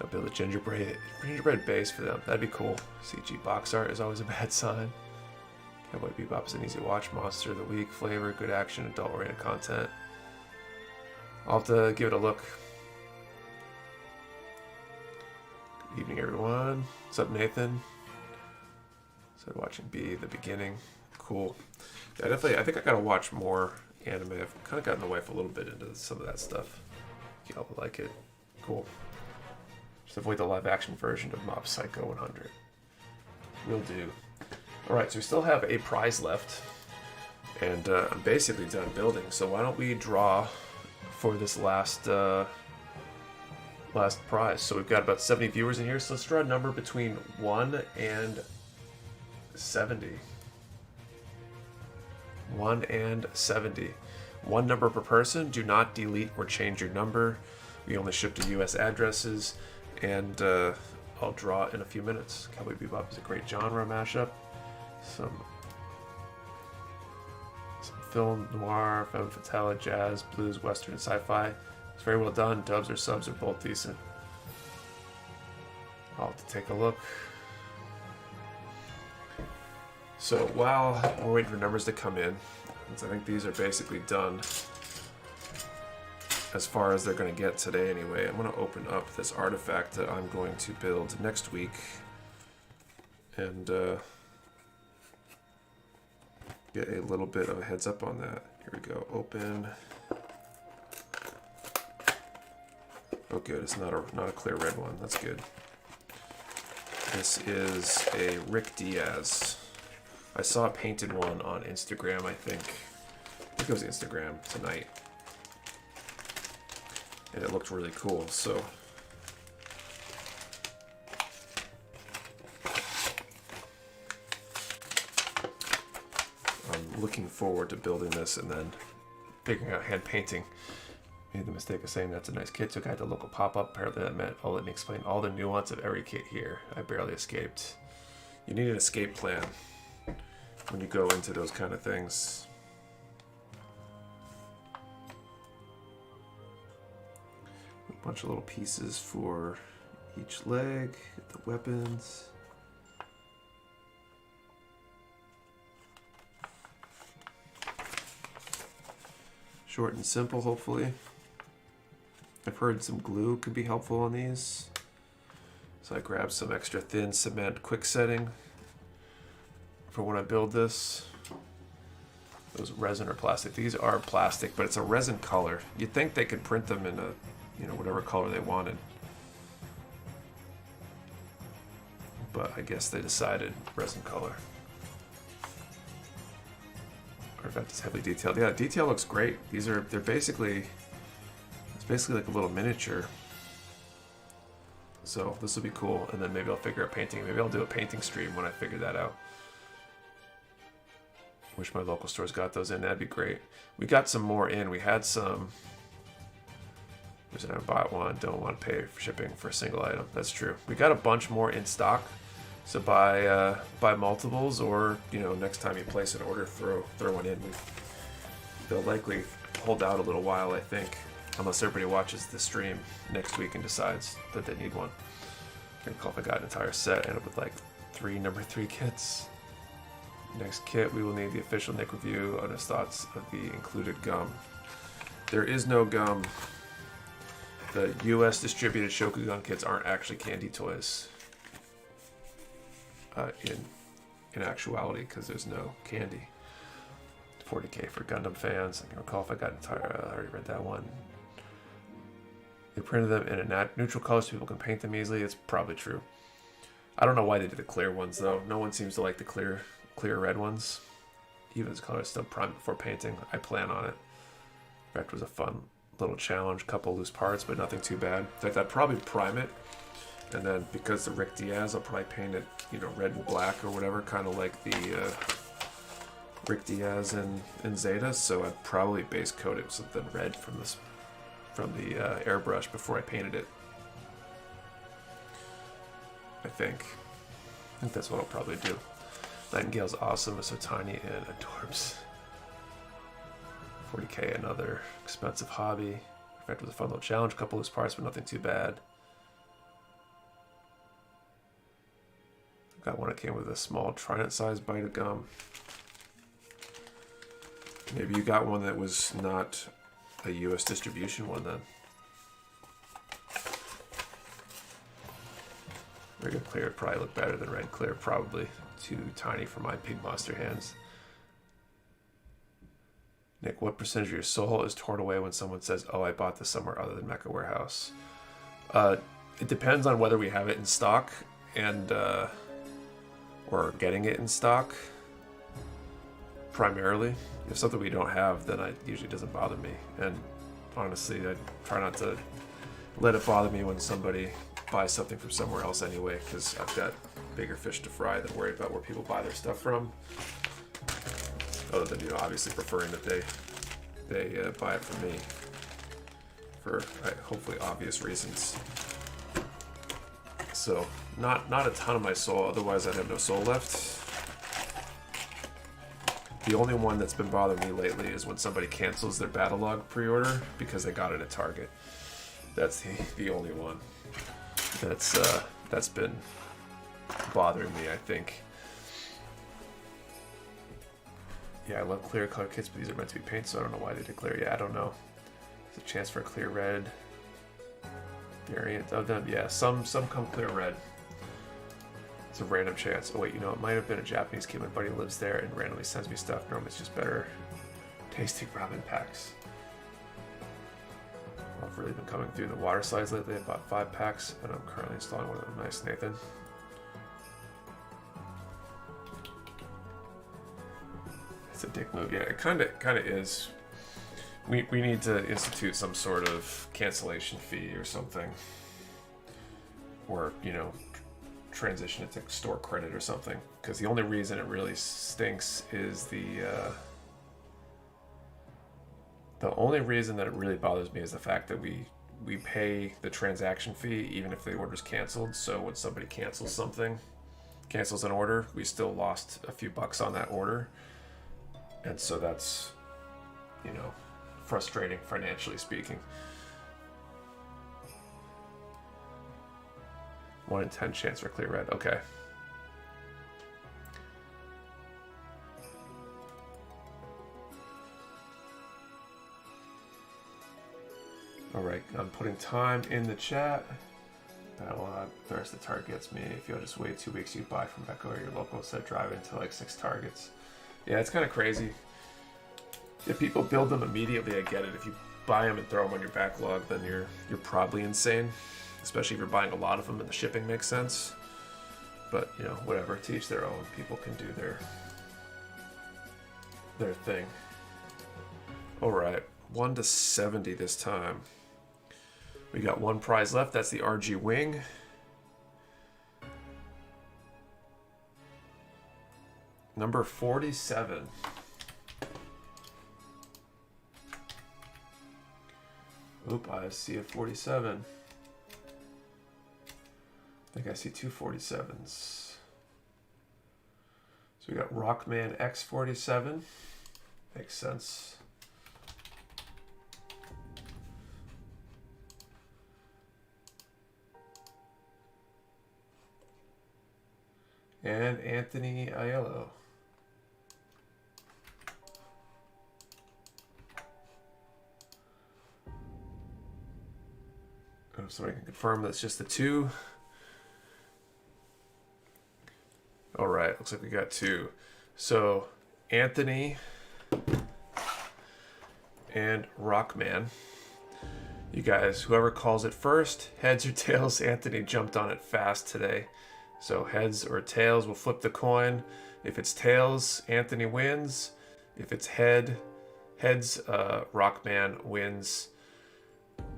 I'll build a gingerbread base for them. That'd be cool. CG box art is always a bad sign. Cowboy Bebop is an easy watch. Monster of the week, flavor, good action, adult-oriented content. I'll have to give it a look. Good evening, everyone. What's up, Nathan? Started watching B, the beginning. Cool. Yeah, definitely. I think I gotta watch more anime. I've kind of gotten the wife a little bit into some of that stuff. Y'all would like it. Cool. Just avoid the live-action version of Mob Psycho 100. Will do. Alright, so we still have a prize left, and I'm basically done building, so why don't we draw for this last prize. So we've got about 70 viewers in here, so let's draw a number between 1 and 70. 1 and 70. One number per person. Do not delete or change your number. We only ship to US addresses, and I'll draw in a few minutes. Cowboy Bebop is a great genre mashup. Some film noir, femme fatale, jazz, blues, western, sci-fi. It's very well done. Dubs or subs are both decent. I'll have to take a look. So while we're waiting for numbers to come in, since I think these are basically done as far as they're going to get today anyway, I'm going to open up this artifact that I'm going to build next week. And get a little bit of a heads up on that. Here we go, open. Oh good, it's not a clear red one, that's good. This is a Rick Diaz. I saw a painted one on Instagram, I think it was Instagram tonight. And it looked really cool, so. I'm looking forward to building this and then figuring out hand painting. Made the mistake of saying that's a nice kit. Took out the local pop-up. Apparently that meant, oh, let me explain all the nuance of every kit here. I barely escaped. You need an escape plan when you go into those kind of things. A bunch of little pieces for each leg, the weapons. Short and simple, hopefully. I've heard some glue could be helpful on these. So I grabbed some extra thin cement quick setting for when I build this. Those resin or plastic. These are plastic, but it's a resin color. You'd think they could print them in a, you know, whatever color they wanted. But I guess they decided resin color. Artifact is heavily detailed. Yeah, detail looks great. They're basically, it's basically like a little miniature. So this will be cool, and then maybe I'll figure out painting. Maybe I'll do a painting stream when I figure that out. Wish my local stores got those in. That'd be great. We got some more in. We had some. I bought one. Don't want to pay for shipping for a single item. That's true. We got a bunch more in stock. So buy multiples, or you know, next time you place an order, throw one in. They'll likely hold out a little while, I think, unless everybody watches the stream next week and decides that they need one. I can't recall if I got an entire set. I ended up with like 3 number 3 kits. Next kit, we will need the official Nick review on his thoughts of the included gum. There is no gum. The U.S. distributed Shokugan kits aren't actually candy toys. In actuality, because there's no candy. 40k for Gundam fans. I can recall if I got entire. I already read that one. They printed them in a neutral color so people can paint them easily. It's probably true. I don't know why they did the clear ones though. No one seems to like the clear red ones. Even this color is still primed before painting. I plan on it. In fact, it was a fun little challenge. Couple loose parts, but nothing too bad. In fact, I'd probably prime it. And then, because the Rick Diaz, I'll probably paint it, you know, red and black or whatever, kind of like the Rick Diaz in Zeta. So I'd probably base coat it with something red from the airbrush before I painted it. I think that's what I'll probably do. Nightingale's awesome. It's so tiny and adorbs. 40k, another expensive hobby. In fact, it was a fun little challenge. Couple loose parts, but nothing too bad. Got one that came with a small trident-sized bite of gum. Maybe you got one that was not a U.S. distribution one then. Regular clear would probably look better than red clear, probably. Too tiny for my pig monster hands. Nick, what percentage of your soul is torn away when someone says, oh, I bought this somewhere other than Mecha Warehouse? It depends on whether we have it in stock and or getting it in stock, primarily. If something we don't have, then it usually doesn't bother me. And honestly, I try not to let it bother me when somebody buys something from somewhere else anyway, because I've got bigger fish to fry than worried about where people buy their stuff from. Other than, you know, obviously preferring that they buy it from me for hopefully obvious reasons. So not a ton of my soul, otherwise I'd have no soul left. The only one that's been bothering me lately is when somebody cancels their battle log pre-order because they got it at Target. That's the only one that's been bothering me, I think. Yeah, I love clear color kits, but these are meant to be painted, so I don't know why they did clear. Yeah, I don't know. There's a chance for a clear red variant of them. Yeah, some come clear red. It's a random chance. Oh wait, you know, it might have been a Japanese kid. My buddy lives there and randomly sends me stuff. Normally it's just better tasting ramen packs. I've really been coming through the water slides lately. I bought 5 packs and I'm currently installing one of them. Nice, Nathan. It's a dick move. Yeah, it kind of is. We need to institute some sort of cancellation fee or something. Or, you know, transition it to store credit or something. Because the only reason it really stinks is the only reason that it really bothers me is the fact that we pay the transaction fee even if the order's canceled. So when somebody cancels an order, we still lost a few bucks on that order. And so that's, you know, frustrating financially speaking. 1 in 10 chance for clear red. Okay. Alright, I'm putting time in the chat. That will not thirst the targets me. If you'll just wait 2 weeks, you buy from Mecha or your local instead of driving to like 6 targets. Yeah, it's kind of crazy. If people build them immediately, I get it. If you buy them and throw them on your backlog, then you're probably insane. Especially if you're buying a lot of them and the shipping makes sense. But, you know, whatever, to each their own. People can do their thing. Alright, 1 to 70 this time. We got 1 prize left, that's the RG Wing. Number 47. Oop, I see a 47. I think I see 2 47s. So we got Rockman X47. Makes sense. And Anthony Aiello. Oh, so I can confirm that's just the 2. All right, looks like we got 2. So Anthony and Rockman. You guys, whoever calls it first, heads or tails, Anthony jumped on it fast today. So heads or tails, we'll flip the coin. If it's tails, Anthony wins. If it's heads, Rockman wins.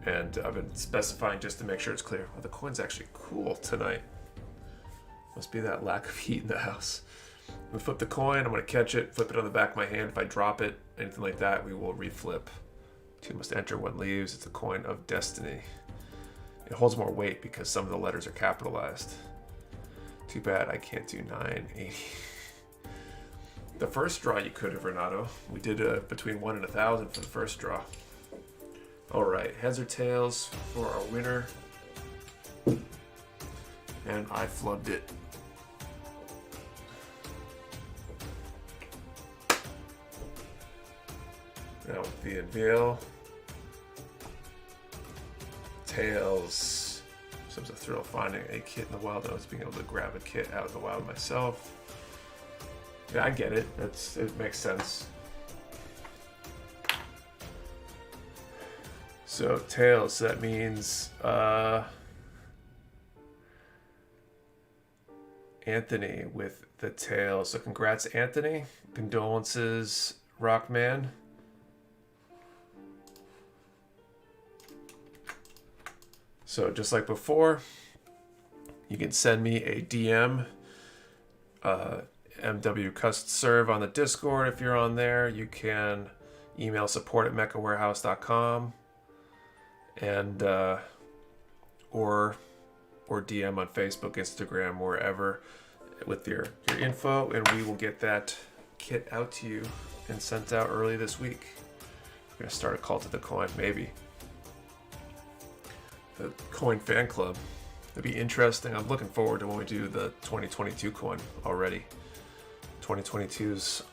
And I've been specifying just to make sure it's clear. Well, the coin's actually cool tonight. Must be that lack of heat in the house. We flip the coin, I'm going to catch it, flip it on the back of my hand. If I drop it, anything like that, we will reflip. 2 must enter, 1 leaves. It's a coin of destiny. It holds more weight because some of the letters are capitalized. Too bad I can't do 980. The first draw you could have, Renato. We did between 1 and 1,000 for the first draw. Alright, heads or tails for our winner. And I flubbed it. Now with the unveil. Tails. So it was a thrill finding a kit in the wild. I was being able to grab a kit out of the wild myself. Yeah, I get it. It makes sense. So tails, so that means Anthony with the tail. So congrats, Anthony. Condolences, Rockman. So just like before, you can send me a DM, MW Cust Serve on the Discord if you're on there. You can email support@mechawarehouse.com and or DM on Facebook, Instagram, wherever with your info, and we will get that kit out to you and sent out early this week. We're gonna start a cult of the coin, maybe. The coin fan club. It'd be interesting. I'm looking forward to when we do the 2022 coin already. 2022's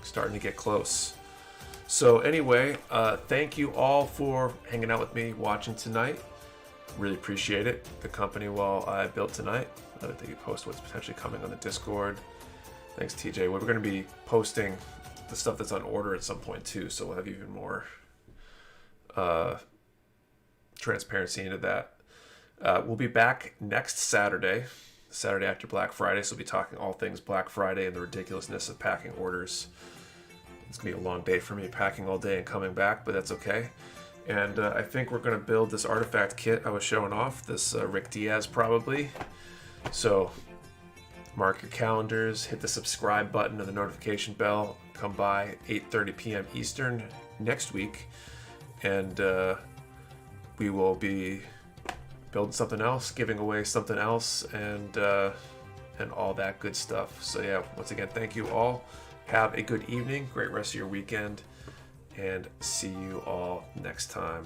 starting to get close. So anyway, thank you all for hanging out with me, watching tonight. Really appreciate it. The company while I built tonight. I think you post what's potentially coming on the Discord. Thanks, TJ. We're going to be posting the stuff that's on order at some point too, so we'll have even more transparency into that. We'll be back next Saturday after Black Friday, so we'll be talking all things Black Friday and the ridiculousness of packing orders. It's going to be a long day for me, packing all day and coming back, but that's okay. And I think we're going to build this artifact kit I was showing off, this Rick Diaz probably. So mark your calendars, hit the subscribe button and the notification bell. Come by 8:30 p.m. Eastern next week, and we will be building something else, giving away something else, and all that good stuff. So yeah, once again, thank you all. Have a good evening, great rest of your weekend, and see you all next time.